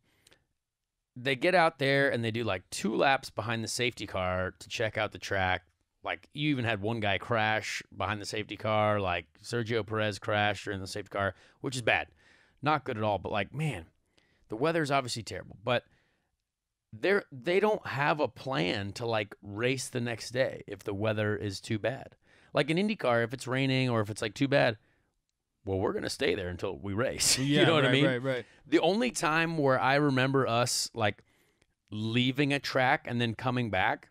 they get out there and they do like 2 laps behind the safety car to check out the track. Like you even had one guy crash behind the safety car. Like Sergio Perez crashed during the safety car, which is bad. Not good at all. But like, man, the weather is obviously terrible. But they don't have a plan to like race the next day if the weather is too bad. Like in IndyCar, if it's raining or if it's like too bad, well, we're going to stay there until we race. Yeah, you know what I mean? Right. The only time where I remember us like leaving a track and then coming back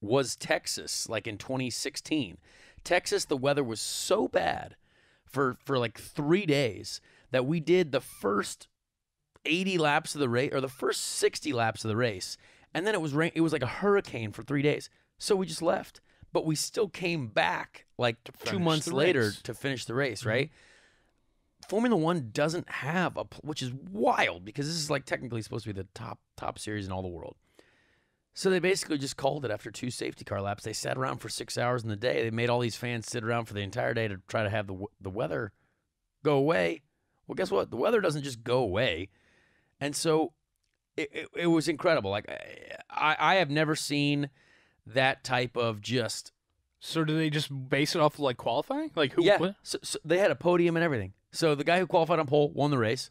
was Texas, like in 2016. Texas, the weather was so bad for like 3 days that we did the first 80 laps of the race or the first 60 laps of the race. And then it was like a hurricane for 3 days. So we just left. But we still came back like 2 months later to finish the race, right? Formula One doesn't have which is wild because this is like technically supposed to be the top series in all the world. So they basically just called it after 2 safety car laps. They sat around for 6 hours in the day. They made all these fans sit around for the entire day to try to have the weather go away. Well, guess what? The weather doesn't just go away. And so it was incredible. Like I have never seen that type of just. So do they just base it off of, like, qualifying? Like, who? Yeah, so they had a podium and everything. So the guy who qualified on pole won the race.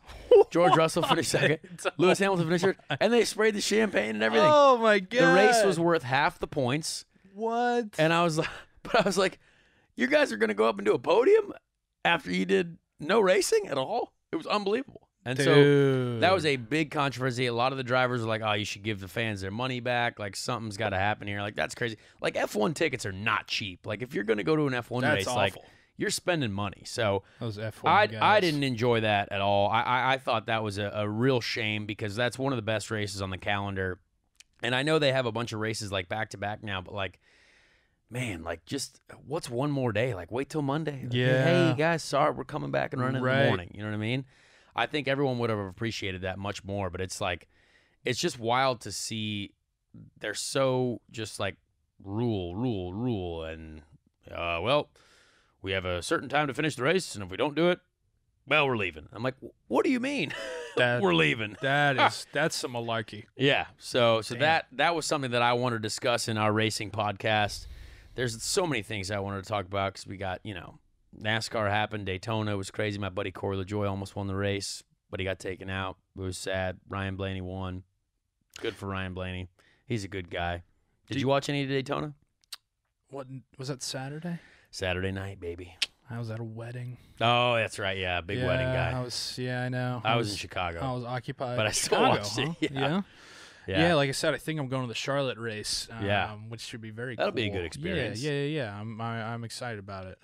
George Russell finished second. Lewis Hamilton finished third. And they sprayed the champagne and everything. Oh, my God. The race was worth half the points. What? And I was like, you guys are going to go up and do a podium after you did no racing at all? It was unbelievable. And so that was a big controversy. A lot of the drivers were like, oh, you should give the fans their money back. Like, something's got to happen here. Like, that's crazy. Like, F1 tickets are not cheap. Like, if you're going to go to an F1 race, awful. like, you're spending money. So those F1 guys. I didn't enjoy that at all. I thought that was a real shame because that's one of the best races on the calendar. And I know they have a bunch of races, like, back-to-back now, but, like, man, like, just what's one more day? Like, wait till Monday. Like, yeah. Hey, guys, sorry, we're coming back and running in the morning. You know what I mean? I think everyone would have appreciated that much more, but it's like, it's just wild to see. They're so just like rule, and well, we have a certain time to finish the race, and if we don't do it, well, we're leaving. I'm like, what do you mean? We're leaving. That's some malarkey. Yeah. So that was something that I wanted to discuss in our racing podcast. There's so many things I wanted to talk about because we got, NASCAR happened. Daytona was crazy. My buddy Corey LaJoy almost won the race, but he got taken out. It was sad. Ryan Blaney won. Good for Ryan Blaney. He's a good guy. Did you watch any of Daytona? What was that, Saturday? Saturday night, baby. I was at a wedding. Oh, that's right. Yeah, big wedding guy. I know. I was in Chicago. I was occupied. But I still watched it. Yeah, like I said, I think I'm going to the Charlotte race, which should be very That'll cool. be a good experience. Yeah. I'm excited about it.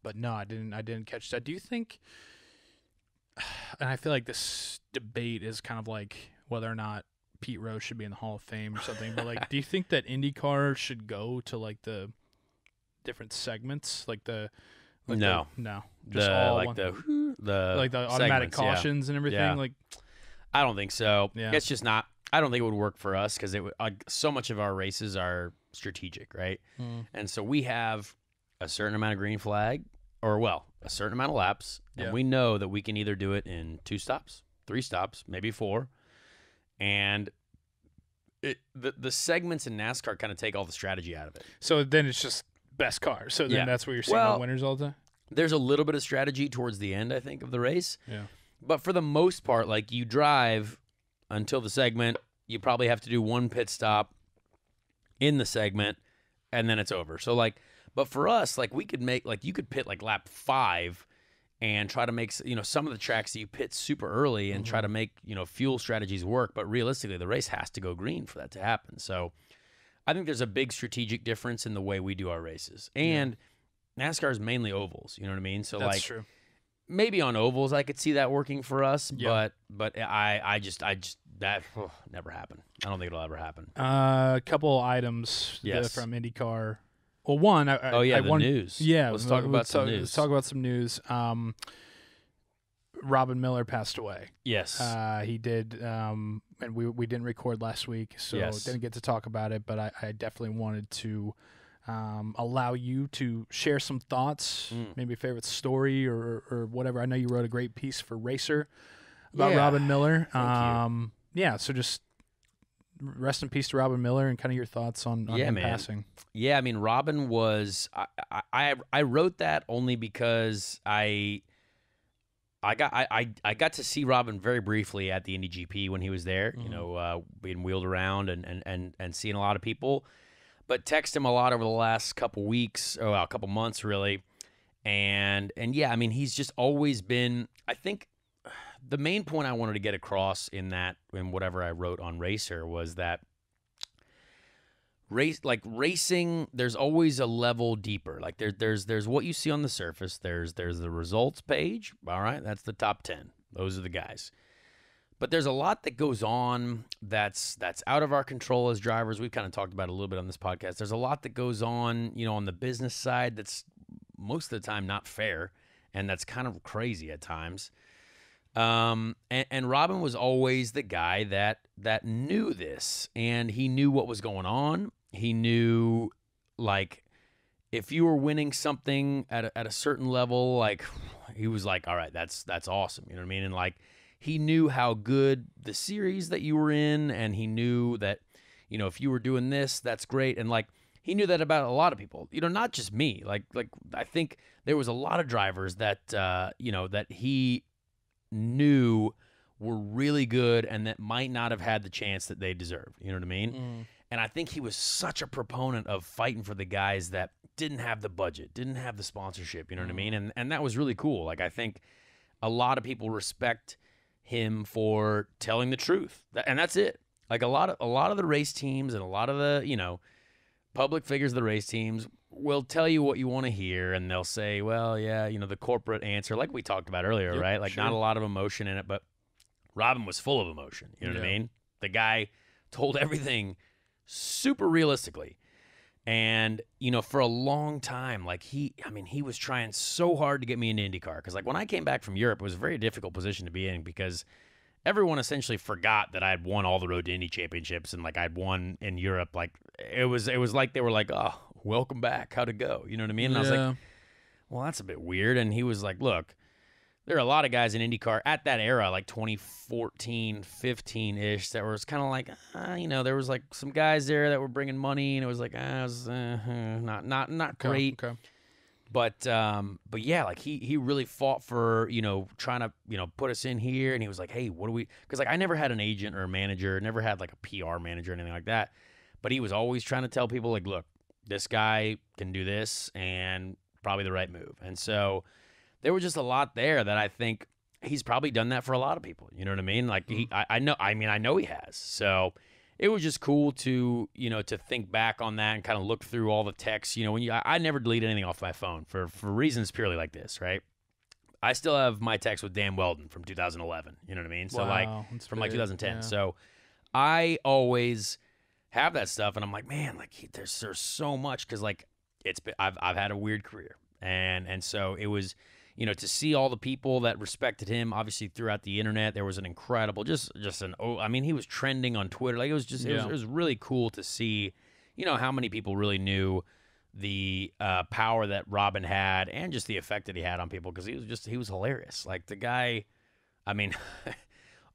But no, I didn't catch that. Do you think, and I feel like this debate is kind of like whether or not Pete Rose should be in the Hall of Fame or something, but like, do you think that IndyCar should go to like the different segments, like the no, just the, all like one, the like the automatic segments, cautions and everything? Yeah. Like, I don't think so. Yeah. It's just not. I don't think it would work for us because so much of our races are strategic, right? And so we have a certain amount of green flag, a certain amount of laps, and we know that we can either do it in 2 stops, 3 stops, maybe 4, and the segments in NASCAR kind of take all the strategy out of it. So then it's just best car. So then that's where you're seeing the winners all the time? There's a little bit of strategy towards the end, I think, of the race. Yeah. But for the most part, like, you drive until the segment, you probably have to do 1 pit stop in the segment, and then it's over. So, like, but for us, like, we could make, like, you could pit, like, lap 5 and try to make, some of the tracks that you pit super early and try to make, fuel strategies work. But realistically, the race has to go green for that to happen. So I think there's a big strategic difference in the way we do our races. And NASCAR is mainly ovals, you know what I mean? So, that's like, true. Maybe on ovals I could see that working for us, but I just that never happened. I don't think it'll ever happen. A couple items from IndyCar. Well, one, the news. Yeah, let's talk about some news. Let's talk about some news. Robin Miller passed away. Yes, he did, and we didn't record last week, so didn't get to talk about it. But I definitely wanted to allow you to share some thoughts, maybe a favorite story or whatever. I know you wrote a great piece for Racer about Robin Miller. Thank you. Yeah, so just rest in peace to Robin Miller and kind of your thoughts on him passing. Yeah, I mean, Robin was I wrote that only because I got to see Robin very briefly at the Indy GP when he was there, being wheeled around and seeing a lot of people, but text him a lot over the last couple weeks, a couple months really. And yeah, I mean, he's just always been, I think the main point I wanted to get across in whatever I wrote on Racer was that racing, there's always a level deeper. Like there's what you see on the surface. There's the results page. All right, that's the top 10. Those are the guys. But there's a lot that goes on that's out of our control as drivers. We've kind of talked about it a little bit on this podcast. There's a lot that goes on, on the business side that's most of the time not fair, and that's kind of crazy at times. And Robin was always the guy that knew this, and he knew what was going on. He knew, like, if you were winning something at a certain level, like, he was like, all right, that's awesome. You know what I mean? And like, he knew how good the series that you were in, and he knew that, you know, if you were doing this, that's great. And like, he knew that about a lot of people, you know, not just me. Like I think there was a lot of drivers that, you know, that he knew were really good and that might not have had the chance that they deserved. You know what I mean? And I think he was such a proponent of fighting for the guys that didn't have the budget, didn't have the sponsorship. You know what I mean? And that was really cool. Like, I think a lot of people respect him for telling the truth, and that's it. Like, a lot of the race teams and a lot of the, you know, public figures of the race teams will tell you what you want to hear, and they'll say, well, yeah, you know, the corporate answer, like we talked about earlier, right? Like, not a lot of emotion in it, but Robin was full of emotion. You know what I mean? The guy told everything super realistically. And, you know, for a long time, like, he was trying so hard to get me into IndyCar. Because, like, when I came back from Europe, it was a very difficult position to be in because everyone essentially forgot that I had won all the Road to Indy championships and, like, I'd won in Europe. Like, it was like they were like, oh, welcome back. How'd it go? You know what I mean? And I was like, well, that's a bit weird. And he was like, look, there are a lot of guys in IndyCar at that era, like 2014, 15-ish, that was kind of like, you know, there was like some guys there that were bringing money, and it was like, it was not great. Okay. But yeah, like he really fought for, you know, trying to, you know, put us in here, and he was like, hey, what do we? Because like I never had an agent or a manager, never had like a PR manager or anything like that, but he was always trying to tell people like, look, this guy can do this, and probably the right move, and so. There was just a lot there that I think he's probably done that for a lot of people. You know what I mean? Like I know he has. So it was just cool to, you know, to think back on that and kind of look through all the texts. You know, I never delete anything off my phone for reasons purely like this, right? I still have my text with Dan Weldon from 2011. You know what I mean? So like from like 2010. Yeah. So I always have that stuff, and I'm like, man, like there's so much, because like I've had a weird career, and so it was. You know, to see all the people that respected him, obviously throughout the internet, there was an incredible, I mean, he was trending on Twitter. Like, it was just, it was really cool to see, you know, how many people really knew the power that Robin had, and just the effect that he had on people, because he was hilarious. Like, the guy, I mean,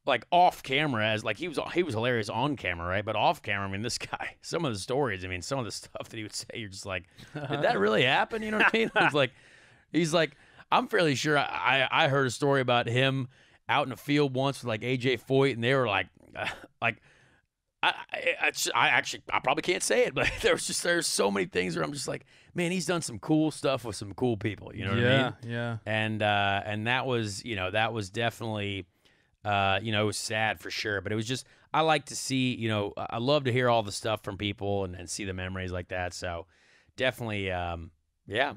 like off camera, as like he was hilarious on camera, right? But off camera, I mean, this guy, some of the stories, I mean, some of the stuff that he would say, you're just like, did that really happen? You know what I mean? It's like, he's like, I'm fairly sure I heard a story about him out in the field once with like AJ Foyt, and they were like I probably can't say it, but there's so many things where I'm just like, man, he's done some cool stuff with some cool people. You know what I mean? Yeah. And that was, you know, that was definitely, you know, it was sad for sure, but it was just, I like to see, you know, I love to hear all the stuff from people and see the memories like that. So definitely, yeah.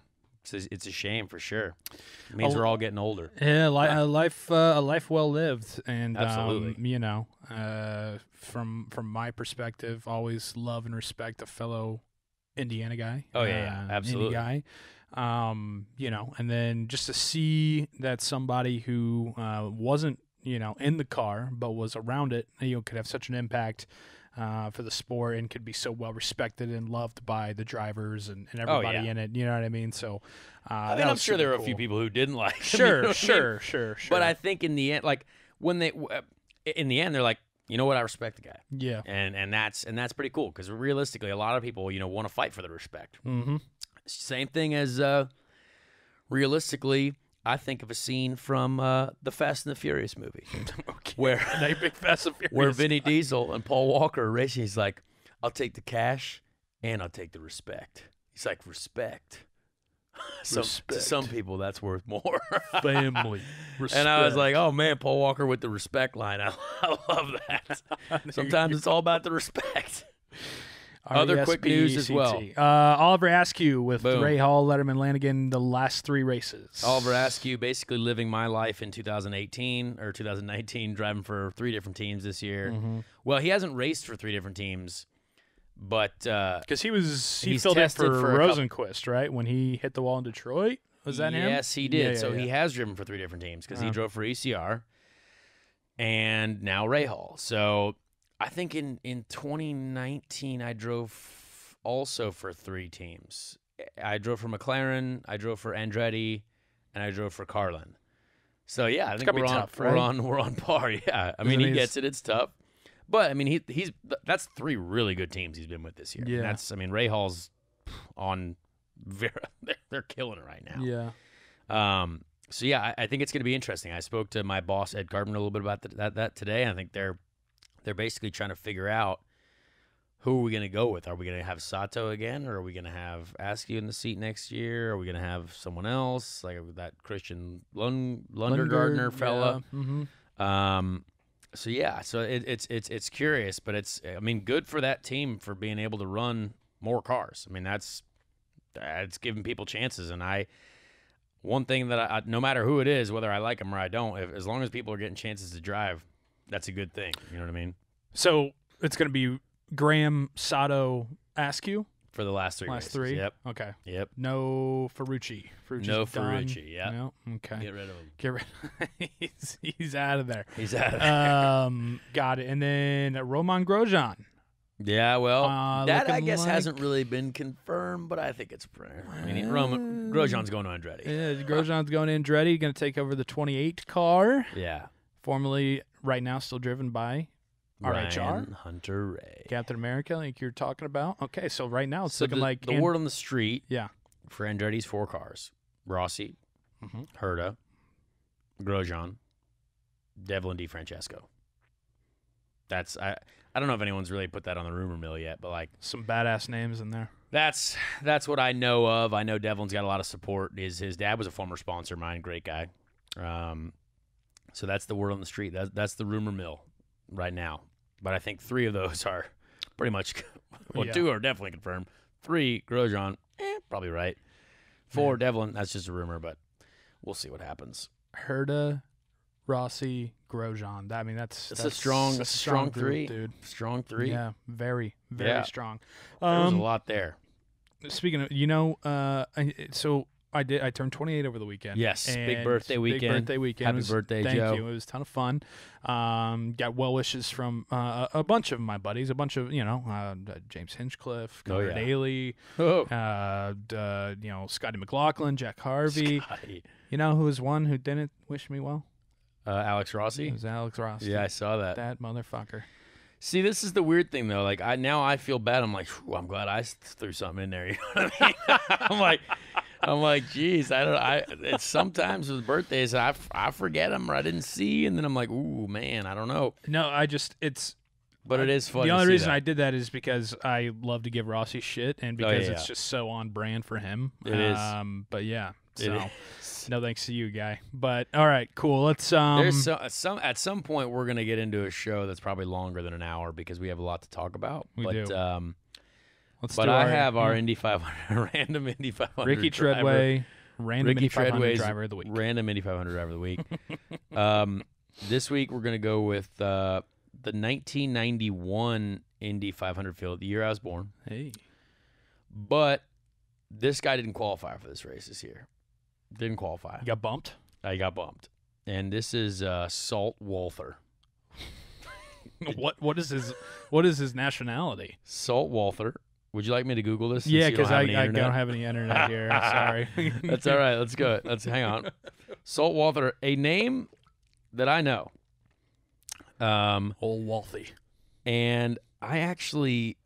It's a shame for sure. It means we're all getting older. Yeah, a life well lived, and absolutely. You know, from my perspective, always love and respect a fellow Indiana guy. Oh yeah, absolutely. Indy guy. You know, and then just to see that somebody who wasn't, you know, in the car but was around it, you know, could have such an impact. For the sport, and could be so well respected and loved by the drivers and everybody in it. You know what I mean? So, I mean, I'm sure there were a few people who didn't like him. Sure. But I think in the end, like when in the end, they're like, you know what, I respect the guy. Yeah. And that's pretty cool, because realistically, a lot of people, you know, want to fight for the respect. Mm-hmm. Same thing as realistically. I think of a scene from the Fast and the Furious movie, okay. where big Fast and Furious where Vinny Diesel and Paul Walker are racing. He's like, "I'll take the cash and I'll take the respect." He's like, "Respect." To some people, that's worth more. Family, respect. And I was like, "Oh man, Paul Walker with the respect line. I love that." Sometimes it's all about the respect. Other quick news as well. Oliver Askew with Boom. Ray Hall, Letterman, Lanigan, the last 3 races. Oliver Askew basically living my life in 2018 or 2019, driving for 3 different teams this year. Mm-hmm. Well, he hasn't raced for 3 different teams, but because he filled in for Rosenquist, right? When he hit the wall in Detroit, was that him? Yes, he did. Yeah, so he has driven for 3 different teams, because he drove for ECR and now Ray Hall. So I think in 2019, I drove also for 3 teams. I drove for McLaren, I drove for Andretti, and I drove for Carlin. So yeah, I think we're on par. Yeah, I mean he gets it. It's tough, but I mean he's that's 3 really good teams he's been with this year. Yeah, I mean Ray Hall's on. They're killing it right now. Yeah. So yeah, I think it's going to be interesting. I spoke to my boss Ed Carpenter a little bit about that today. I think they're basically trying to figure out who are we going to go with. Are we going to have Sato again, or are we going to have Askew in the seat next year? Are we going to have someone else like that Christian Lundergardner fella? Yeah. Mm-hmm. So yeah, so it's curious, but it's good for that team for being able to run more cars. I mean that's giving people chances, and one thing that no matter who it is, whether I like them or I don't, as long as people are getting chances to drive, that's a good thing. You know what I mean? So it's going to be Graham, Sato, Askew for the last 3 races. 3? Yep. Okay. Yep. No Ferrucci. No Ferrucci. Yeah. No? Okay. Get rid of him. He's out of there. He's out of there. Got it. And then Roman Grosjean. Yeah, well, that I guess like... hasn't really been confirmed, but I think it's I mean, Grosjean's going to Andretti. Yeah, Grosjean's going to Andretti. Going to take over the 28 car. Yeah. Formerly, right now, still driven by RHR. Ryan Hunter-Reay. Captain America, like you're talking about. Okay, so right now it's looking like... The word on the street yeah, for Andretti's 4 cars. Rossi, Herta, Grosjean, Devlin DiFrancesco. That's... I don't know if anyone's really put that on the rumor mill yet, but like some badass names in there. That's what I know of. I know Devlin's got a lot of support. His dad was a former sponsor of mine, great guy. So that's the word on the street. That's the rumor mill right now. But I think 3 of those are pretty much 2 are definitely confirmed. 3 Grosjean, probably right. 4 Devlin, that's just a rumor, but we'll see what happens. Herta, Rossi, Grosjean. I mean, that's a strong group, 3, dude. Strong 3. Yeah, very strong. There was a lot there. Speaking of, so I turned 28 over the weekend. Yes, big birthday weekend. Happy birthday, thank Joe. Thank you. It was a ton of fun. Got well wishes from a bunch of my buddies, a bunch of James Hinchcliffe, Connor Daly, Scotty McLaughlin, Jack Harvey. Scotty. You know who was one who didn't wish me well? Alex Rossi? It was Alex Rossi. Yeah, I saw that. That motherfucker. See, this is the weird thing, though. Like, I feel bad. I'm like, I'm glad I threw something in there. You know what I mean? I'm like, geez, it's sometimes with birthdays, I forget them or I didn't see, and then I'm like, ooh, man, I don't know. No, But it is funny. The only reason I did that is because I love to give Rossi shit, and because it's just so on brand for him. It is. But yeah, so no thanks to you, guy. But all right, cool. Let's at some point we're gonna get into a show that's probably longer than an hour because we have a lot to talk about. We do. I have our Indy 500 random Indy 500 Ricky Treadway random Indy 500 driver of the week. Random Indy 500 driver of the week. This week we're gonna go with the 1991 Indy 500 field, the year I was born. Hey, but this guy didn't qualify for this race this year. Didn't qualify. You got bumped? I got bumped. And this is Salt Walther. What is his nationality? Salt Walther. Would you like me to Google this? Yeah, because I don't have any internet here. Sorry. That's all right. Let's go. Hang on. Salt Walther, a name that I know. Old Walthy. And I actually,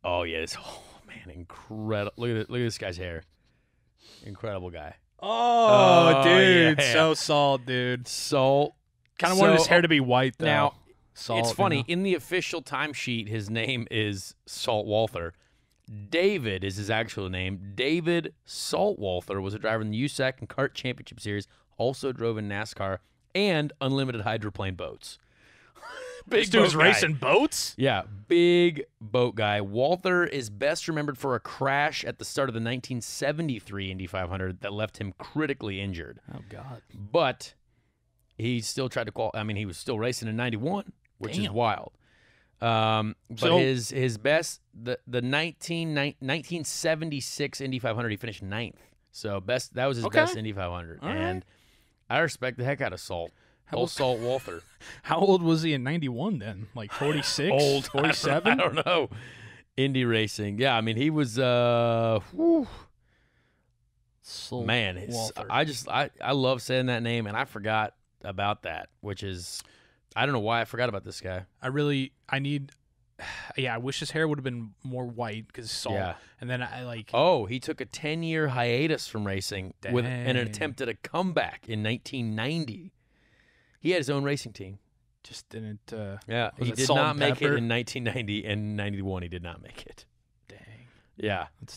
incredible. Look at this guy's hair. Incredible guy. Oh, dude. Yeah. So Salt, dude. Salt. Kind of wanted his hair to be white, though. Now, Salt, it's funny. In the official timesheet, his name is Salt Walther. David is his actual name. David Salt Walther was a driver in the USAC and Kart Championship Series, also drove in NASCAR and unlimited hydroplane boats. This dude's racing boats? Yeah, big boat guy. Walther is best remembered for a crash at the start of the 1973 Indy 500 that left him critically injured. Oh, God. But he still tried to qualify. I mean, he was still racing in 91, which is wild. But his best, the 1976 Indy 500, he finished 9th. So that was his best Indy 500. All and right. I respect the heck out of Salt. Salt Walther. How old was he in 91 then? Like 46? Old. 47? I don't know. Indy racing. Yeah, I mean, he was Man, I love saying that name, and I forgot about that, which is, I don't know why I forgot about this guy. I wish his hair would have been more white because salt. Yeah. And then I like. Oh, he took a 10-year hiatus from racing with an attempt at a comeback in 1990. He had his own racing team. Just didn't. Yeah, he did not make it in 1990 and 91. He did not make it. Dang. Yeah, that's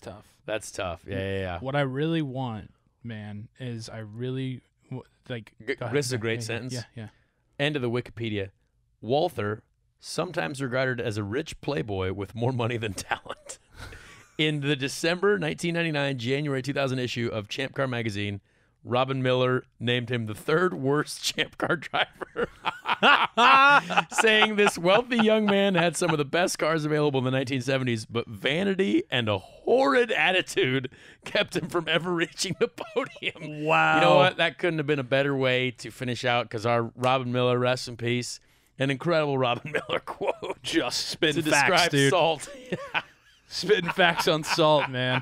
tough. Yeah. What I really want, man, is This is a great sentence. Yeah. End of the Wikipedia. Walther, sometimes regarded as a rich playboy with more money than talent. In the December 1999, January 2000 issue of Champ Car magazine, Robin Miller named him the third worst Champ Car driver, saying this wealthy young man had some of the best cars available in the 1970s, but vanity and a horrid attitude kept him from ever reaching the podium. Wow. You know what? That couldn't have been a better way to finish out, because our Robin Miller, rest in peace, an incredible Robin Miller quote. Just spitting to facts, describe dude. Salt. Spitting facts on Salt, man.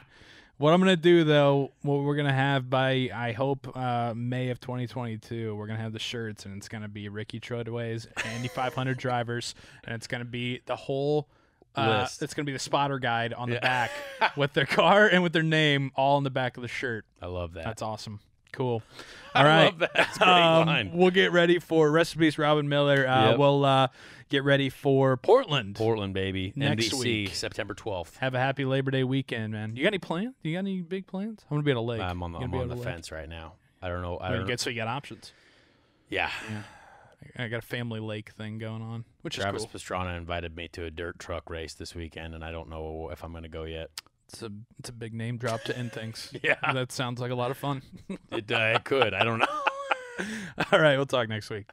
What I'm going to do, though, what we're going to have by, I hope, May of 2022, we're going to have the shirts, and it's going to be Ricky Treadway's Indy 500 drivers, and it's going to be the whole list. It's going to be the spotter guide on the back with their car and with their name all on the back of the shirt. I love that. That's awesome. Cool. All right. I love that. That's a great line. We'll get ready for rest in peace, Robin Miller. We'll get ready for Portland. Portland, baby. Next NBC, week. September 12th. Have a happy Labor Day weekend, man. You got any plans? You got any big plans? I'm going to be at a lake. I'm on the fence right now. I don't know. So you got options. Yeah. I got a family lake thing going on, which Travis is cool. Pastrana invited me to a dirt truck race this weekend, and I don't know if I'm going to go yet. It's a big name drop to end things. Yeah. That sounds like a lot of fun. It could. I don't know. All right. We'll talk next week.